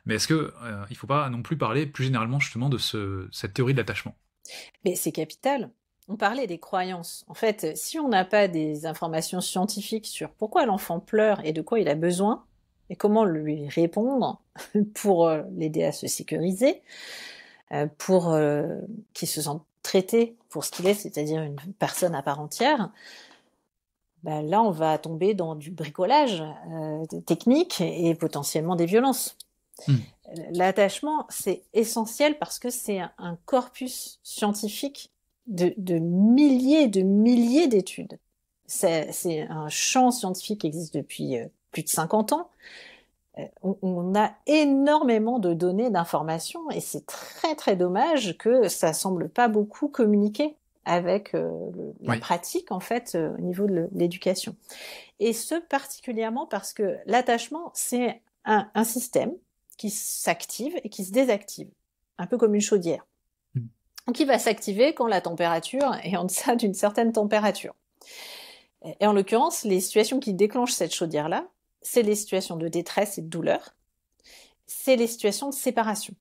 mais est-ce que il faut pas non plus parler plus généralement justement de cette théorie de l'attachement? Mais c'est capital. On parlait des croyances. En fait, si on n'a pas des informations scientifiques sur pourquoi l'enfant pleure et de quoi il a besoin, et comment lui répondre pour l'aider à se sécuriser, pour qu'il se sente traité pour ce qu'il est, c'est-à-dire une personne à part entière, là on va tomber dans du bricolage technique et potentiellement des violences. L'attachement, c'est essentiel parce que c'est un corpus scientifique de milliers d'études. C'est un champ scientifique qui existe depuis plus de 50 ans. On a énormément de données, d'informations, et c'est très très dommage que ça semble pas beaucoup communiquer avec la pratique en fait au niveau de l'éducation. Et ce particulièrement parce que l'attachement, c'est un système qui s'active et qui se désactive, un peu comme une chaudière. Donc il va s'activer quand la température est en deçà d'une certaine température. Et en l'occurrence, les situations qui déclenchent cette chaudière-là, c'est les situations de détresse et de douleur, c'est les situations de séparation.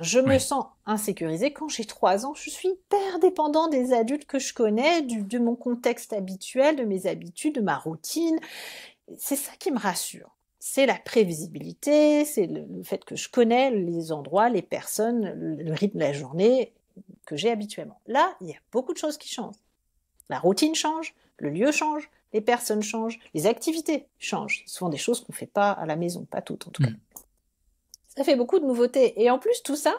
Je me sens insécurisée quand j'ai 3 ans, je suis hyper dépendant des adultes que je connais, de mon contexte habituel, de mes habitudes, de ma routine. C'est ça qui me rassure. C'est la prévisibilité, c'est le fait que je connais les endroits, les personnes, le rythme de la journée que j'ai habituellement. Là, il y a beaucoup de choses qui changent. La routine change, le lieu change, les personnes changent, les activités changent. Souvent des choses qu'on ne fait pas à la maison, pas toutes en tout cas. Ça fait beaucoup de nouveautés. Et en plus, tout ça,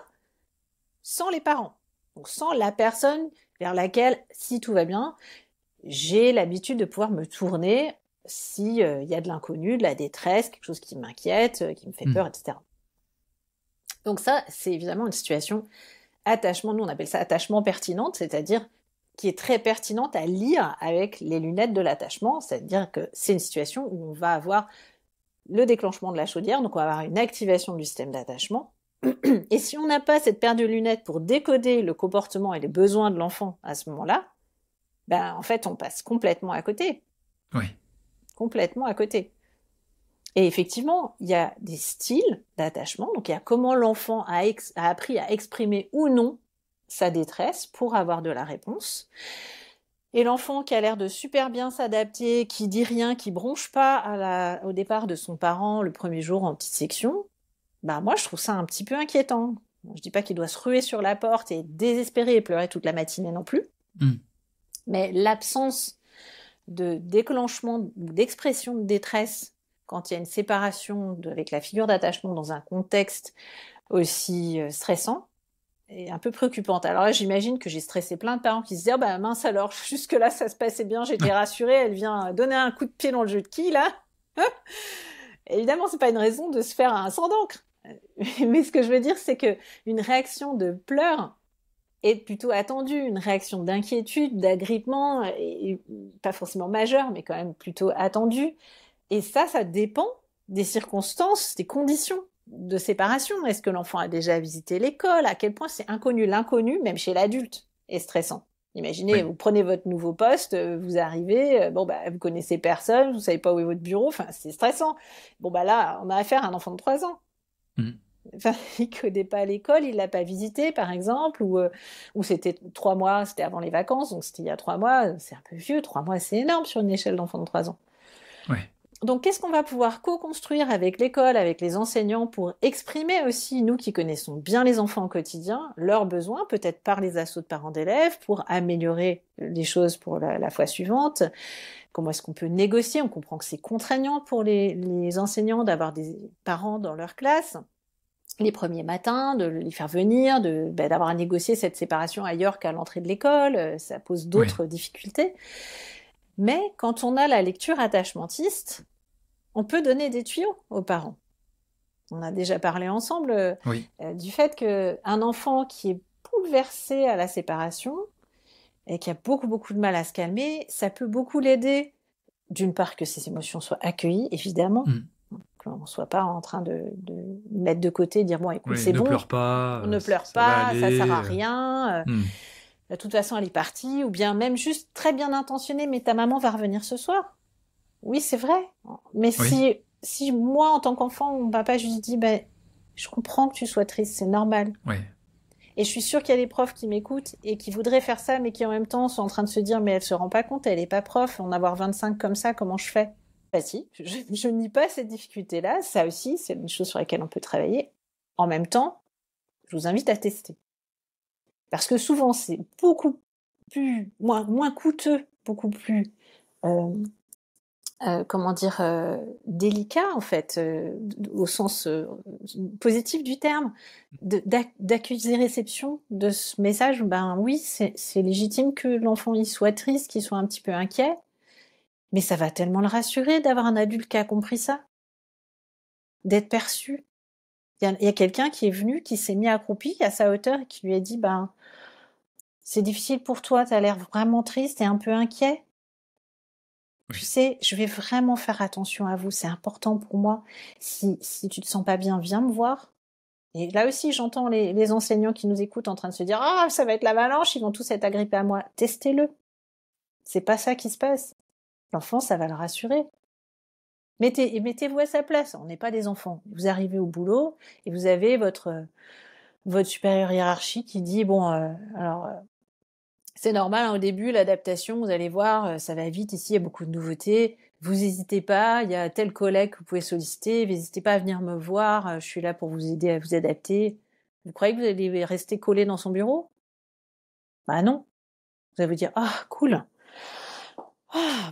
sans les parents. Donc sans la personne vers laquelle, si tout va bien, j'ai l'habitude de pouvoir me tourner s'il y a de l'inconnu, de la détresse, quelque chose qui m'inquiète, qui me fait peur, etc. Donc ça, c'est évidemment une situation attachement, nous on appelle ça attachement pertinente, c'est-à-dire qui est très pertinente à lire avec les lunettes de l'attachement, c'est-à-dire que c'est une situation où on va avoir le déclenchement de la chaudière, donc on va avoir une activation du système d'attachement. Et si on n'a pas cette paire de lunettes pour décoder le comportement et les besoins de l'enfant à ce moment-là, ben en fait on passe complètement à côté. Oui. Complètement à côté. Et effectivement, il y a des styles d'attachement, donc il y a comment l'enfant a appris à exprimer ou non sa détresse pour avoir de la réponse. Et l'enfant qui a l'air de super bien s'adapter, qui dit rien, qui bronche pas au départ de son parent le premier jour en petite section, bah moi je trouve ça un petit peu inquiétant. Je dis pas qu'il doit se ruer sur la porte et désespérer et pleurer toute la matinée non plus. Mais l'absence de déclenchement ou d'expression de détresse quand il y a une séparation avec la figure d'attachement dans un contexte aussi stressant est un peu préoccupante. Alors là, j'imagine que j'ai stressé plein de parents qui se disaient « bah mince alors, jusque-là ça se passait bien, j'étais rassurée, elle vient donner un coup de pied dans le jeu de quilles là ?» Évidemment, c'est pas une raison de se faire un sang d'encre. Mais ce que je veux dire, c'est que une réaction de pleurs est plutôt attendue, une réaction d'inquiétude, d'agrippement, et pas forcément majeure, mais quand même plutôt attendue. Et ça dépend des circonstances, des conditions de séparation. Est-ce que l'enfant a déjà visité l'école? À quel point c'est inconnu? L'inconnu, même chez l'adulte, est stressant. Imaginez, vous prenez votre nouveau poste, vous arrivez, vous connaissez personne, vous savez pas où est votre bureau, enfin, c'est stressant. Là, on a affaire à un enfant de 3 ans. Enfin, il connaît pas l'école, il l'a pas visité, par exemple, ou c'était 3 mois, c'était avant les vacances, donc c'était il y a 3 mois, c'est un peu vieux, 3 mois, c'est énorme sur une échelle d'enfant de 3 ans. Donc, qu'est-ce qu'on va pouvoir co-construire avec l'école, avec les enseignants pour exprimer aussi, nous qui connaissons bien les enfants au quotidien, leurs besoins, peut-être par les assos de parents d'élèves, pour améliorer les choses pour la fois suivante. Comment est-ce qu'on peut négocier? On comprend que c'est contraignant pour les enseignants d'avoir des parents dans leur classe les premiers matins, de les faire venir, d'avoir à négocier cette séparation ailleurs qu'à l'entrée de l'école, ça pose d'autres difficultés. Mais quand on a la lecture attachementiste, on peut donner des tuyaux aux parents. On a déjà parlé ensemble du fait qu'un enfant qui est bouleversé à la séparation et qui a beaucoup de mal à se calmer, ça peut beaucoup l'aider. D'une part, que ses émotions soient accueillies, évidemment, qu'on ne soit pas en train de mettre de côté, dire bon, écoute, c'est bon, ne pleure pas, ça sert à rien. De toute façon, elle est partie, ou bien même juste très bien intentionnée, mais ta maman va revenir ce soir. Oui, c'est vrai. Mais si moi, en tant qu'enfant, mon papa, je lui dis, je comprends que tu sois triste, c'est normal. Et je suis sûre qu'il y a des profs qui m'écoutent et qui voudraient faire ça, mais qui en même temps sont en train de se dire, mais elle se rend pas compte, elle est pas prof, en avoir 25 comme ça, comment je fais? Si, je nie pas cette difficulté-là. Ça aussi, c'est une chose sur laquelle on peut travailler. En même temps, je vous invite à tester. Parce que souvent, c'est beaucoup plus, moins coûteux, beaucoup plus, délicat, en fait, au sens positif du terme, d'accuser réception de ce message. Oui, c'est légitime que l'enfant y soit triste, qu'il soit un petit peu inquiet, mais ça va tellement le rassurer d'avoir un adulte qui a compris ça, d'être perçu. Il y a quelqu'un qui est venu, qui s'est mis accroupi à sa hauteur et qui lui a dit, c'est difficile pour toi, t'as l'air vraiment triste et un peu inquiet. Tu sais, je vais vraiment faire attention à vous, c'est important pour moi. Si tu te sens pas bien, viens me voir. Et là aussi, j'entends les enseignants qui nous écoutent en train de se dire « Ah, ça va être l'avalanche, ils vont tous être agrippés à moi. » Testez-le. C'est pas ça qui se passe. L'enfant, ça va le rassurer. Mettez-vous à sa place. On n'est pas des enfants. Vous arrivez au boulot et vous avez votre supérieur hiérarchique qui dit c'est normal, au début, l'adaptation, vous allez voir, ça va vite ici, il y a beaucoup de nouveautés. Vous n'hésitez pas, il y a tel collègue que vous pouvez solliciter, n'hésitez pas à venir me voir, je suis là pour vous aider à vous adapter. Vous croyez que vous allez rester collé dans son bureau? Non. Vous allez vous dire, cool.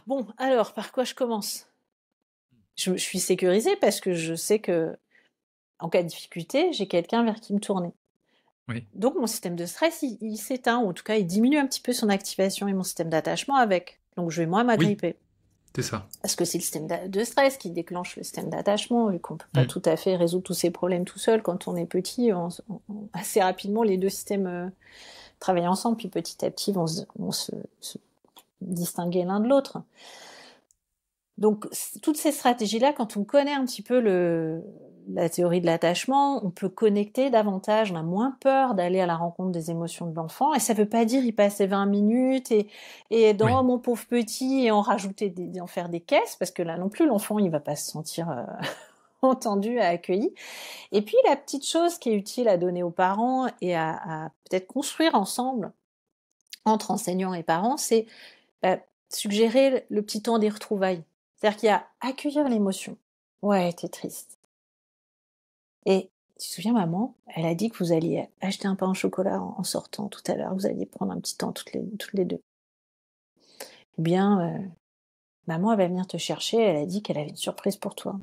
Bon, alors, par quoi je commence? Je suis sécurisée parce que je sais que, en cas de difficulté, j'ai quelqu'un vers qui me tourner. Oui. Donc mon système de stress, il s'éteint, ou en tout cas il diminue un petit peu son activation et mon système d'attachement avec. Donc je vais moins Oui, m'agripper. c'est ça. Parce que c'est le système de stress qui déclenche le système d'attachement, vu qu'on ne peut pas tout à fait résoudre tous ces problèmes tout seul. Quand on est petit, assez rapidement, les deux systèmes travaillent ensemble, puis petit à petit vont se distinguer l'un de l'autre. Donc, toutes ces stratégies-là, quand on connaît un petit peu la théorie de l'attachement, on peut connecter davantage, on a moins peur d'aller à la rencontre des émotions de l'enfant, et ça veut pas dire y passer 20 minutes et dans mon pauvre petit, et en rajouter en faire des caisses, parce que là non plus, l'enfant, il va pas se sentir entendu, accueilli. Et puis, la petite chose qui est utile à donner aux parents et à peut-être construire ensemble, entre enseignants et parents, c'est suggérer le petit temps des retrouvailles. C'est-à-dire qu'il y a accueillir l'émotion. Ouais, t'es triste. Et tu te souviens, maman, elle a dit que vous alliez acheter un pain au chocolat en sortant tout à l'heure. Vous alliez prendre un petit temps toutes les deux. Ou bien, maman, elle va venir te chercher. Elle a dit qu'elle avait une surprise pour toi.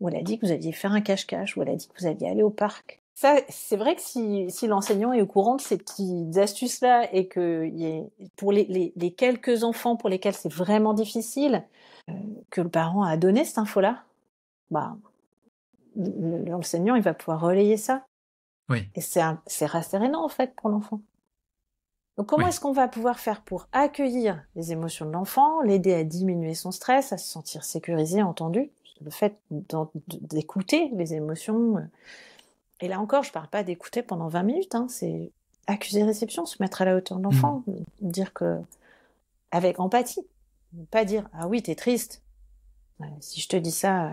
Ou elle a dit que vous alliez faire un cache-cache. Ou elle a dit que vous alliez aller au parc. Ça, c'est vrai que si l'enseignant est au courant de ces petites astuces-là et que pour les quelques enfants pour lesquels c'est vraiment difficile, que le parent a donné cette info-là, bah, l'enseignant, il va pouvoir relayer ça. Oui. Et c'est rassérénant, en fait, pour l'enfant. Donc, comment est-ce qu'on va pouvoir faire pour accueillir les émotions de l'enfant, l'aider à diminuer son stress, à se sentir sécurisé, entendu? Le fait d'écouter les émotions. Et là encore, je parle pas d'écouter pendant 20 minutes, hein, c'est accuser-réception, se mettre à la hauteur de l'enfant, dire que, avec empathie. Pas dire, ah oui, t'es triste. Si je te dis ça,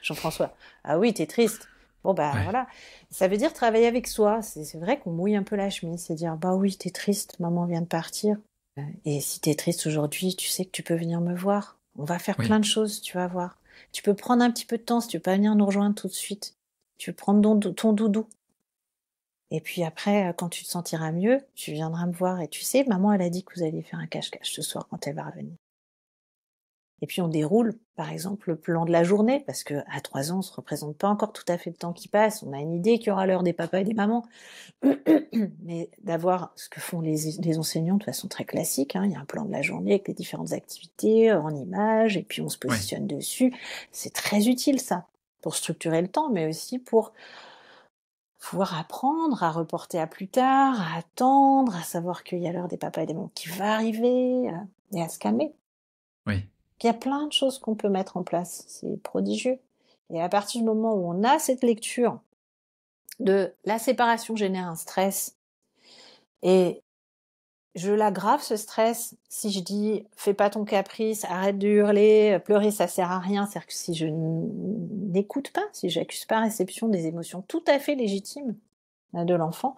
Jean-François, ah oui, t'es triste. Bon, voilà. Ça veut dire travailler avec soi. C'est vrai qu'on mouille un peu la chemise. C'est dire, bah oui, t'es triste, maman vient de partir. Et si t'es triste aujourd'hui, tu sais que tu peux venir me voir. On va faire plein de choses, tu vas voir. Tu peux prendre un petit peu de temps si tu veux pas venir nous rejoindre tout de suite. Tu peux prendre ton doudou. Et puis après, quand tu te sentiras mieux, tu viendras me voir. Et tu sais, maman, elle a dit que vous alliez faire un cache-cache ce soir quand elle va revenir. Et puis on déroule, par exemple, le plan de la journée, parce que à 3 ans, on se représente pas encore tout à fait le temps qui passe. On a une idée qu'il y aura l'heure des papas et des mamans, mais d'avoir ce que font les enseignants de façon très classique. Il y a un plan de la journée avec les différentes activités en images, et puis on se positionne dessus. C'est très utile ça, pour structurer le temps, mais aussi pour pouvoir apprendre à reporter à plus tard, à attendre, à savoir qu'il y a l'heure des papas et des mamans qui va arriver, et à se calmer. Oui. Il y a plein de choses qu'on peut mettre en place, c'est prodigieux. Et à partir du moment où on a cette lecture de la séparation génère un stress, et je l'aggrave ce stress si je dis fais pas ton caprice, arrête de hurler, pleurer ça sert à rien, c'est-à-dire que si je n'écoute pas, si j'accuse pas réception des émotions tout à fait légitimes de l'enfant,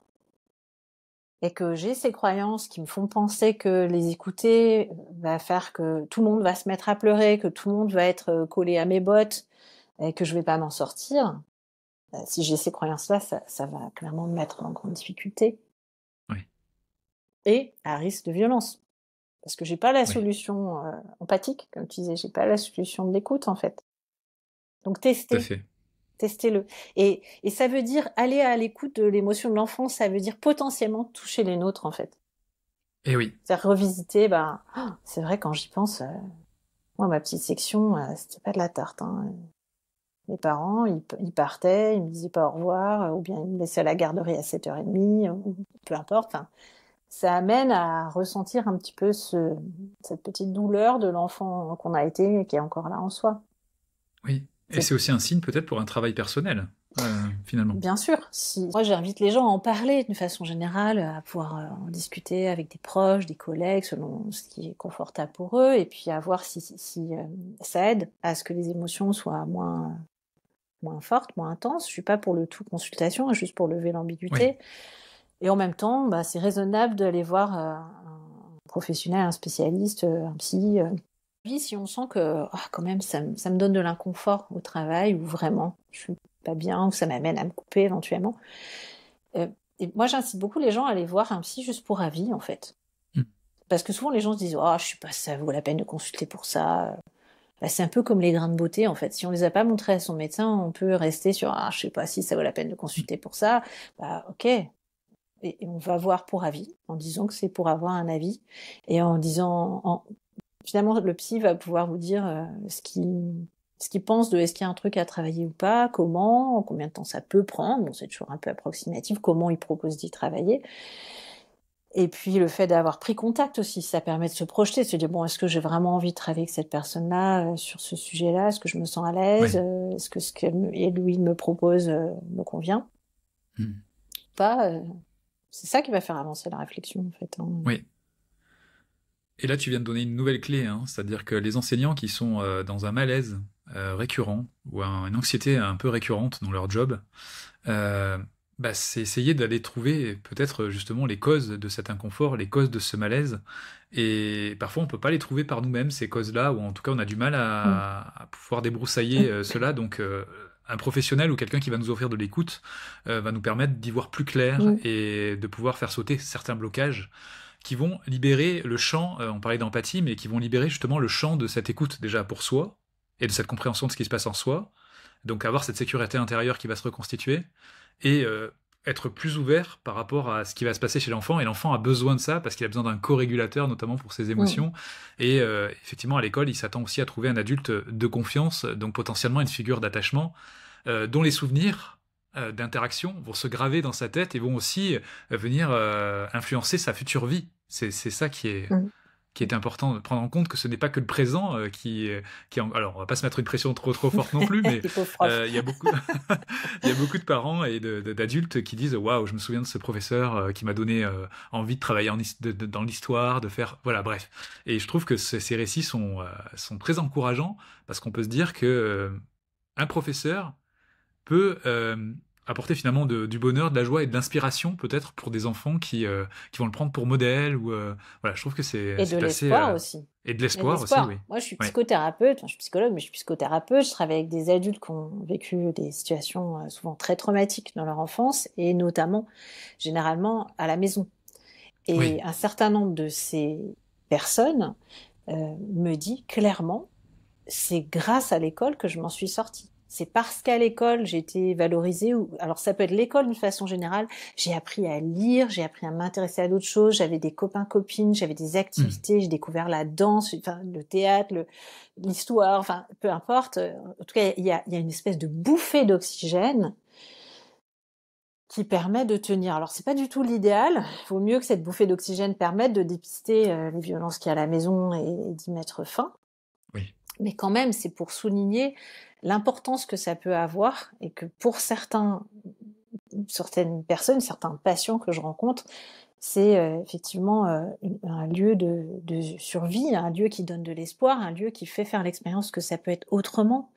et que j'ai ces croyances qui me font penser que les écouter va faire que tout le monde va se mettre à pleurer, que tout le monde va être collé à mes bottes et que je vais pas m'en sortir, si j'ai ces croyances-là, ça va clairement me mettre en grande difficulté. Oui. Et à risque de violence. Parce que j'ai pas la solution empathique, comme tu disais, j'ai pas la solution de l'écoute en fait. Donc testez. Tout à fait. Testez-le. Et ça veut dire aller à l'écoute de l'émotion de l'enfant, ça veut dire potentiellement toucher les nôtres, en fait. Et oui. C'est-à-dire revisiter, c'est vrai, quand j'y pense, moi, ma petite section, c'était pas de la tarte, hein. Les parents, ils partaient, ils me disaient pas au revoir, ou bien ils me laissaient à la garderie à 7h30, ou peu importe. Enfin, ça amène à ressentir un petit peu cette petite douleur de l'enfant qu'on a été et qui est encore là en soi. Oui. Et c'est aussi un signe peut-être pour un travail personnel, finalement. Bien sûr. Moi, j'invite les gens à en parler d'une façon générale, à pouvoir en discuter avec des proches, des collègues, selon ce qui est confortable pour eux, et puis à voir si ça aide à ce que les émotions soient moins fortes, moins intenses. Je suis pas pour le tout consultation, juste pour lever l'ambiguïté. Oui. Et en même temps, c'est raisonnable d'aller voir un professionnel, un spécialiste, un psy. Si on sent que quand même ça me donne de l'inconfort au travail, ou vraiment je suis pas bien, ou ça m'amène à me couper éventuellement. Et moi j'incite beaucoup les gens à aller voir un psy juste pour avis en fait. Parce que souvent les gens se disent je suis pas, ça vaut la peine de consulter pour ça. C'est un peu comme les grains de beauté en fait. Si on les a pas montrés à son médecin, on peut rester sur je sais pas si ça vaut la peine de consulter pour ça. Ok, et on va voir pour avis, en disant que c'est pour avoir un avis, et en disant, finalement, le psy va pouvoir vous dire ce qu'il pense de est-ce qu'il y a un truc à travailler ou pas, comment, combien de temps ça peut prendre, bon, c'est toujours un peu approximatif, comment il propose d'y travailler. Et puis le fait d'avoir pris contact aussi, ça permet de se projeter, de se dire, bon, est-ce que j'ai vraiment envie de travailler avec cette personne-là sur ce sujet-là, est-ce que je me sens à l'aise, est-ce que ce qu'elle lui me propose me convient pas, c'est ça qui va faire avancer la réflexion, en fait. Oui. Et là, tu viens de donner une nouvelle clé, c'est-à-dire que les enseignants qui sont dans un malaise récurrent ou une anxiété un peu récurrente dans leur job, c'est essayer d'aller trouver peut-être justement les causes de cet inconfort, les causes de ce malaise. Et parfois, on peut pas les trouver par nous-mêmes, ces causes-là, ou en tout cas, on a du mal à pouvoir débroussailler cela. Donc, un professionnel ou quelqu'un qui va nous offrir de l'écoute va nous permettre d'y voir plus clair et de pouvoir faire sauter certains blocages qui vont libérer le champ, on parlait d'empathie, mais qui vont libérer justement le champ de cette écoute déjà pour soi et de cette compréhension de ce qui se passe en soi. Donc avoir cette sécurité intérieure qui va se reconstituer et être plus ouvert par rapport à ce qui va se passer chez l'enfant. Et l'enfant a besoin de ça parce qu'il a besoin d'un co-régulateur, notamment pour ses émotions. Et effectivement, à l'école, il s'attend aussi à trouver un adulte de confiance, donc potentiellement une figure d'attachement, dont les souvenirs d'interaction vont se graver dans sa tête et vont aussi venir influencer sa future vie. C'est ça qui est important de prendre en compte, que ce n'est pas que le présent alors on va pas se mettre une pression trop forte non plus, mais il y a beaucoup il y a beaucoup de parents et d'adultes qui disent waouh, je me souviens de ce professeur qui m'a donné envie de travailler dans l'histoire, de faire voilà, bref. Et je trouve que ces récits sont très encourageants parce qu'on peut se dire que un professeur peut apporter finalement du bonheur, de la joie et de l'inspiration peut-être pour des enfants qui vont le prendre pour modèle ou voilà, je trouve que c'est de l'espoir aussi. Et de l'espoir aussi, oui. Moi, je suis psychothérapeute, je suis psychologue, mais je suis psychothérapeute. Je travaille avec des adultes qui ont vécu des situations souvent très traumatiques dans leur enfance et notamment, généralement, à la maison. Et un certain nombre de ces personnes me dit clairement, c'est grâce à l'école que je m'en suis sortie. C'est parce qu'à l'école, j'ai été valorisée. Alors, ça peut être l'école d'une façon générale. J'ai appris à lire, j'ai appris à m'intéresser à d'autres choses. J'avais des copains-copines, j'avais des activités. J'ai découvert la danse, le théâtre, l'histoire, enfin, peu importe. En tout cas, il y a une espèce de bouffée d'oxygène qui permet de tenir. Alors, c'est pas du tout l'idéal. Il vaut mieux que cette bouffée d'oxygène permette de dépister les violences qu'il y a à la maison et d'y mettre fin. Oui. Mais quand même, c'est pour souligner l'importance que ça peut avoir et que pour certaines personnes, certains patients que je rencontre, c'est effectivement un lieu de survie, un lieu qui donne de l'espoir, un lieu qui fait faire l'expérience que ça peut être autrement,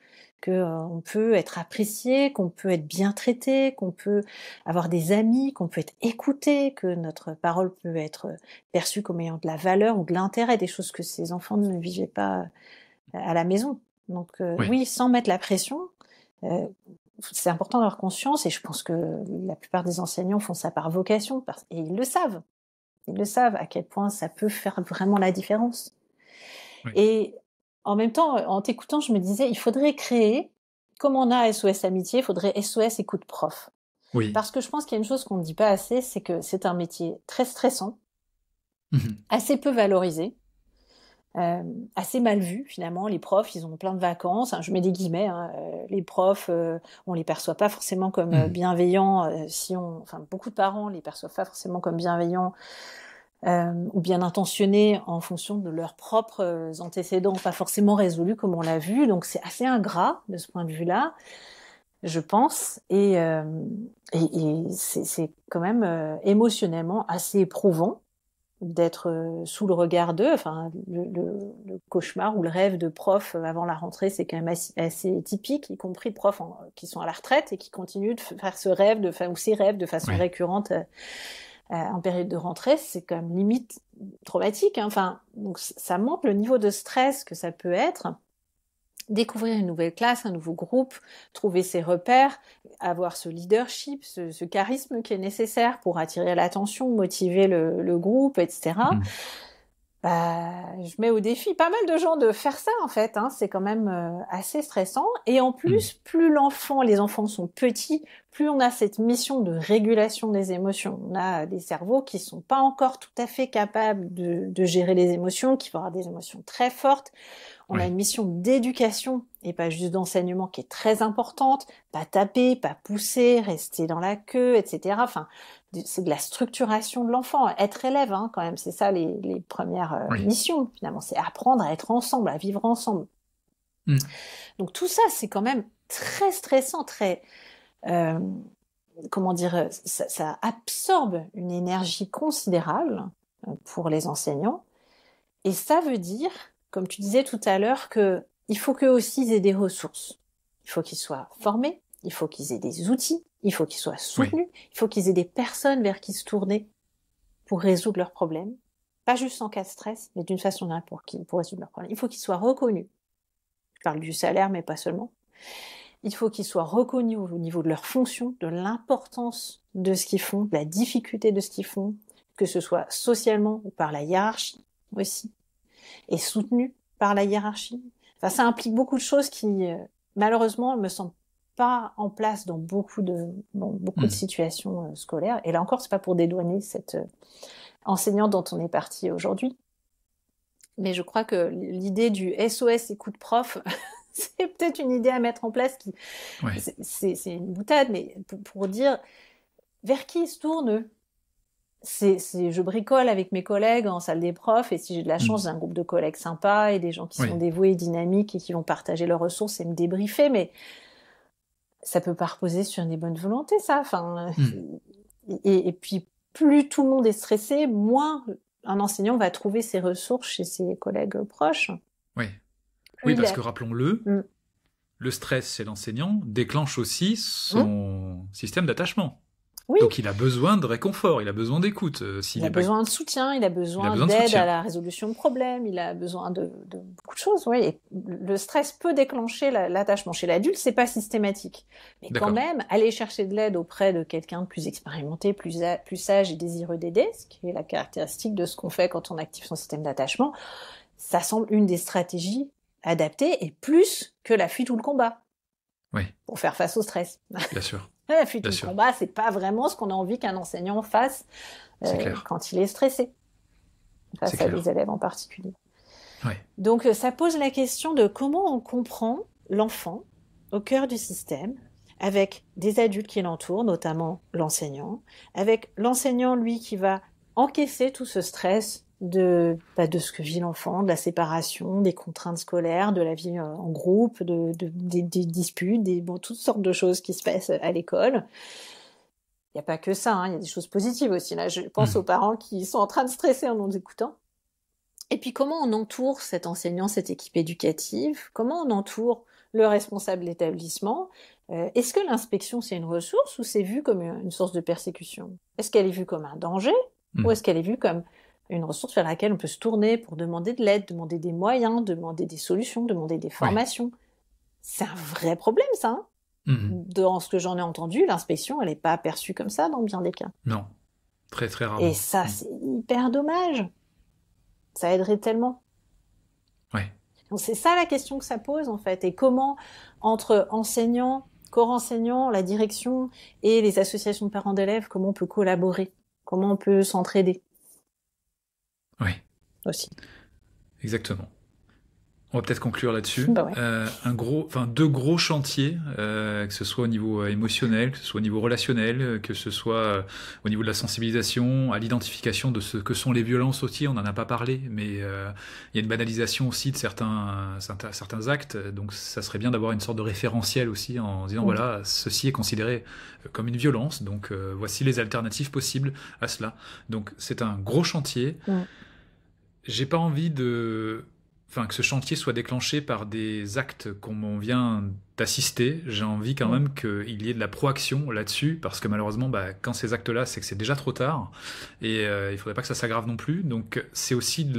qu'on peut être apprécié, qu'on peut être bien traité, qu'on peut avoir des amis, qu'on peut être écouté, que notre parole peut être perçue comme ayant de la valeur ou de l'intérêt, des choses que ces enfants ne vivaient pas à la maison. Donc oui, sans mettre la pression, c'est important d'avoir conscience, et je pense que la plupart des enseignants font ça par vocation, et ils le savent. Ils le savent à quel point ça peut faire vraiment la différence. Oui. Et en même temps, en t'écoutant, je me disais, il faudrait créer, comme on a SOS Amitié, il faudrait SOS Écoute Prof. Oui. Parce que je pense qu'il y a une chose qu'on ne dit pas assez, c'est que c'est un métier très stressant, assez peu valorisé, assez mal vu finalement. Les profs, ils ont plein de vacances, je mets des guillemets, les profs, on les perçoit pas forcément comme bienveillants, beaucoup de parents les perçoivent pas forcément comme bienveillants ou bien intentionnés en fonction de leurs propres antécédents pas forcément résolus comme on l'a vu, donc c'est assez ingrat de ce point de vue-là, je pense, et c'est quand même émotionnellement assez éprouvant d'être sous le regard d'eux. Enfin, le cauchemar ou le rêve de prof avant la rentrée, c'est quand même assez typique, y compris de profs qui sont à la retraite et qui continuent de faire ce rêve ou ces rêves de façon récurrente en période de rentrée. C'est quand même limite traumatique. Enfin, donc ça montre le niveau de stress que ça peut être. Découvrir une nouvelle classe, un nouveau groupe, trouver ses repères, avoir ce leadership, ce charisme qui est nécessaire pour attirer l'attention, motiver le groupe, etc. Je mets au défi pas mal de gens de faire ça en fait. Hein. C'est quand même assez stressant. Et en plus, plus les enfants sont petits, plus on a cette mission de régulation des émotions. On a des cerveaux qui sont pas encore tout à fait capables de gérer les émotions, qui vont avoir des émotions très fortes. On a une mission d'éducation et pas juste d'enseignement qui est très importante. Pas taper, pas pousser, rester dans la queue, etc. Enfin, c'est de la structuration de l'enfant. Être élève, hein, quand même, c'est ça les premières missions, finalement. C'est apprendre à être ensemble, à vivre ensemble. Donc tout ça, c'est quand même très stressant, très... comment dire, ça absorbe une énergie considérable pour les enseignants. Et ça veut dire, comme tu disais tout à l'heure, qu'il faut qu'eux aussi ils aient des ressources. Il faut qu'ils soient formés, il faut qu'ils aient des outils, il faut qu'ils soient soutenus, il faut qu'ils aient des personnes vers qui se tourner pour résoudre leurs problèmes. Pas juste en cas de stress, mais d'une façon générale pour résoudre leurs problèmes. Il faut qu'ils soient reconnus. Je parle du salaire, mais pas seulement. Il faut qu'ils soient reconnus au niveau de leur fonction, de l'importance de ce qu'ils font, de la difficulté de ce qu'ils font, que ce soit socialement ou par la hiérarchie aussi, et soutenus par la hiérarchie. Enfin, ça implique beaucoup de choses qui, malheureusement, ne me semblent pas en place dans beaucoup de situations scolaires. Et là encore, c'est pas pour dédouaner cette enseignante dont on est parti aujourd'hui. Mais je crois que l'idée du SOS écoute prof, c'est peut-être une idée à mettre en place qui, c'est une boutade, mais pour dire vers qui ils se tournent eux. Je bricole avec mes collègues en salle des profs, et si j'ai de la chance, j'ai un groupe de collègues sympas et des gens qui sont dévoués, dynamiques et qui vont partager leurs ressources et me débriefer, mais ça peut pas reposer sur des bonnes volontés, ça. Enfin, et puis plus tout le monde est stressé, moins un enseignant va trouver ses ressources chez ses collègues proches. Oui, parce que rappelons-le, le stress chez l'enseignant déclenche aussi son système d'attachement. Oui. Donc il a besoin de réconfort, il a besoin d'écoute. Il a besoin de soutien, il a besoin d'aide à la résolution de problèmes, il a besoin de beaucoup de choses. Oui. Et le stress peut déclencher l'attachement. Chez l'adulte, c'est pas systématique. Mais quand même, aller chercher de l'aide auprès de quelqu'un de plus expérimenté, plus sage et désireux d'aider, ce qui est la caractéristique de ce qu'on fait quand on active son système d'attachement, ça semble une des stratégies adaptées, et plus que la fuite ou le combat. Pour faire face au stress. Bien sûr. La fuite ou le combat, c'est pas vraiment ce qu'on a envie qu'un enseignant fasse quand il est stressé, face à des élèves en particulier. Donc ça pose la question de comment on comprend l'enfant au cœur du système, avec des adultes qui l'entourent, notamment l'enseignant, avec l'enseignant, lui, qui va encaisser tout ce stress de ce que vit l'enfant, de la séparation, des contraintes scolaires, de la vie en groupe, des disputes, toutes sortes de choses qui se passent à l'école. Il n'y a pas que ça, il y a des choses positives aussi. Là, je pense aux parents qui sont en train de stresser en nous écoutant. Et puis, comment on entoure cet enseignant, cette équipe éducative? Comment on entoure le responsable de l'établissement? Est-ce que l'inspection, c'est une ressource ou c'est vu comme une source de persécution? Est-ce qu'elle est vue comme un danger ou est-ce qu'elle est vue comme une ressource vers laquelle on peut se tourner pour demander de l'aide, demander des moyens, demander des solutions, demander des formations? C'est un vrai problème, ça. Dans ce que j'en ai entendu, l'inspection, elle n'est pas perçue comme ça dans bien des cas. Non, très très rarement. Et ça, c'est hyper dommage. Ça aiderait tellement. Donc c'est ça la question que ça pose, en fait. Et comment, entre enseignants, corps enseignants, la direction et les associations de parents d'élèves, comment on peut collaborer? Comment on peut s'entraider? Aussi. Exactement. On va peut-être conclure là-dessus. Deux gros chantiers, que ce soit au niveau émotionnel, que ce soit au niveau relationnel, que ce soit au niveau de la sensibilisation, à l'identification de ce que sont les violences aussi. On n'en a pas parlé, mais il y a une banalisation aussi de certains actes. Donc ça serait bien d'avoir une sorte de référentiel aussi en disant voilà, ceci est considéré comme une violence. Donc voici les alternatives possibles à cela. Donc c'est un gros chantier. J'ai pas envie que ce chantier soit déclenché par des actes qu'on vient d'assister. J'ai envie quand même qu'il y ait de la proaction là-dessus, parce que malheureusement, quand ces actes-là, c'est que c'est déjà trop tard, et il faudrait pas que ça s'aggrave non plus. Donc c'est aussi de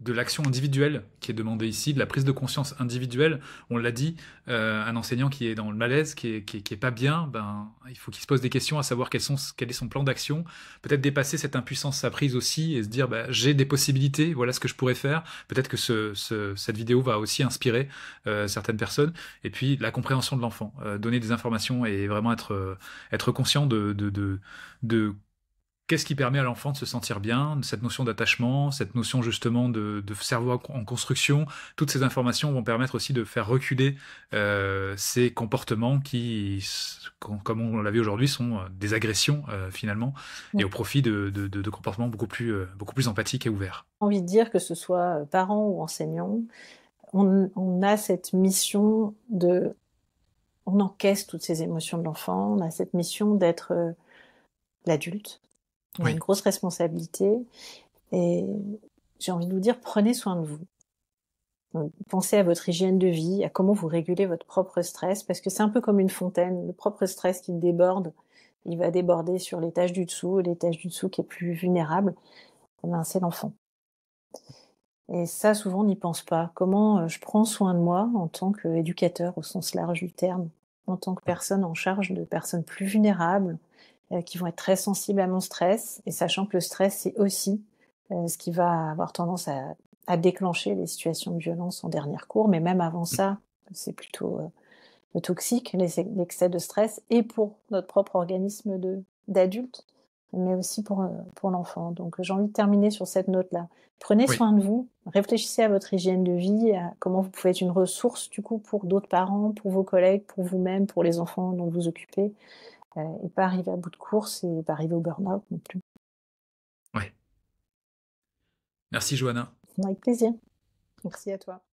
de l'action individuelle qui est demandée ici, de la prise de conscience individuelle. On l'a dit, un enseignant qui est dans le malaise, qui est pas bien, ben, il faut qu'il se pose des questions à savoir quel est son plan d'action. Peut-être dépasser cette impuissance apprise aussi et se dire, bah, j'ai des possibilités, voilà ce que je pourrais faire. Peut-être que cette vidéo va aussi inspirer certaines personnes. Et puis, la compréhension de l'enfant. Donner des informations et vraiment être conscient de qu'est-ce qui permet à l'enfant de se sentir bien, de cette notion d'attachement, cette notion justement de cerveau en construction. Toutes ces informations vont permettre aussi de faire reculer ces comportements qui, comme on l'a vu aujourd'hui, sont des agressions finalement, et au profit de comportements beaucoup plus empathiques et ouverts. J'ai envie de dire que ce soit parents ou enseignants, on a cette mission on encaisse toutes ces émotions de l'enfant, on a cette mission d'être l'adulte. On a une grosse responsabilité et j'ai envie de vous dire, prenez soin de vous. Donc, pensez à votre hygiène de vie, à comment vous régulez votre propre stress, parce que c'est un peu comme une fontaine. Le propre stress qui déborde, il va déborder sur l'étage du dessous, et l'étage du dessous qui est plus vulnérable, c'est l'enfant. Et ça, souvent, on n'y pense pas. Comment je prends soin de moi en tant qu'éducateur au sens large du terme, en tant que personne en charge de personnes plus vulnérables, qui vont être très sensibles à mon stress, et sachant que le stress, c'est aussi ce qui va avoir tendance à déclencher les situations de violence en dernier recours, mais même avant ça, c'est plutôt toxique, l'excès de stress, et pour notre propre organisme d'adulte, mais aussi pour l'enfant. Donc j'ai envie de terminer sur cette note-là. Prenez soin de vous, réfléchissez à votre hygiène de vie, à comment vous pouvez être une ressource du coup pour d'autres parents, pour vos collègues, pour vous-même, pour les enfants dont vous occupez, et pas arriver à bout de course et pas arriver au burn-out non plus. Ouais. Merci Johanna. Avec plaisir. Merci à toi.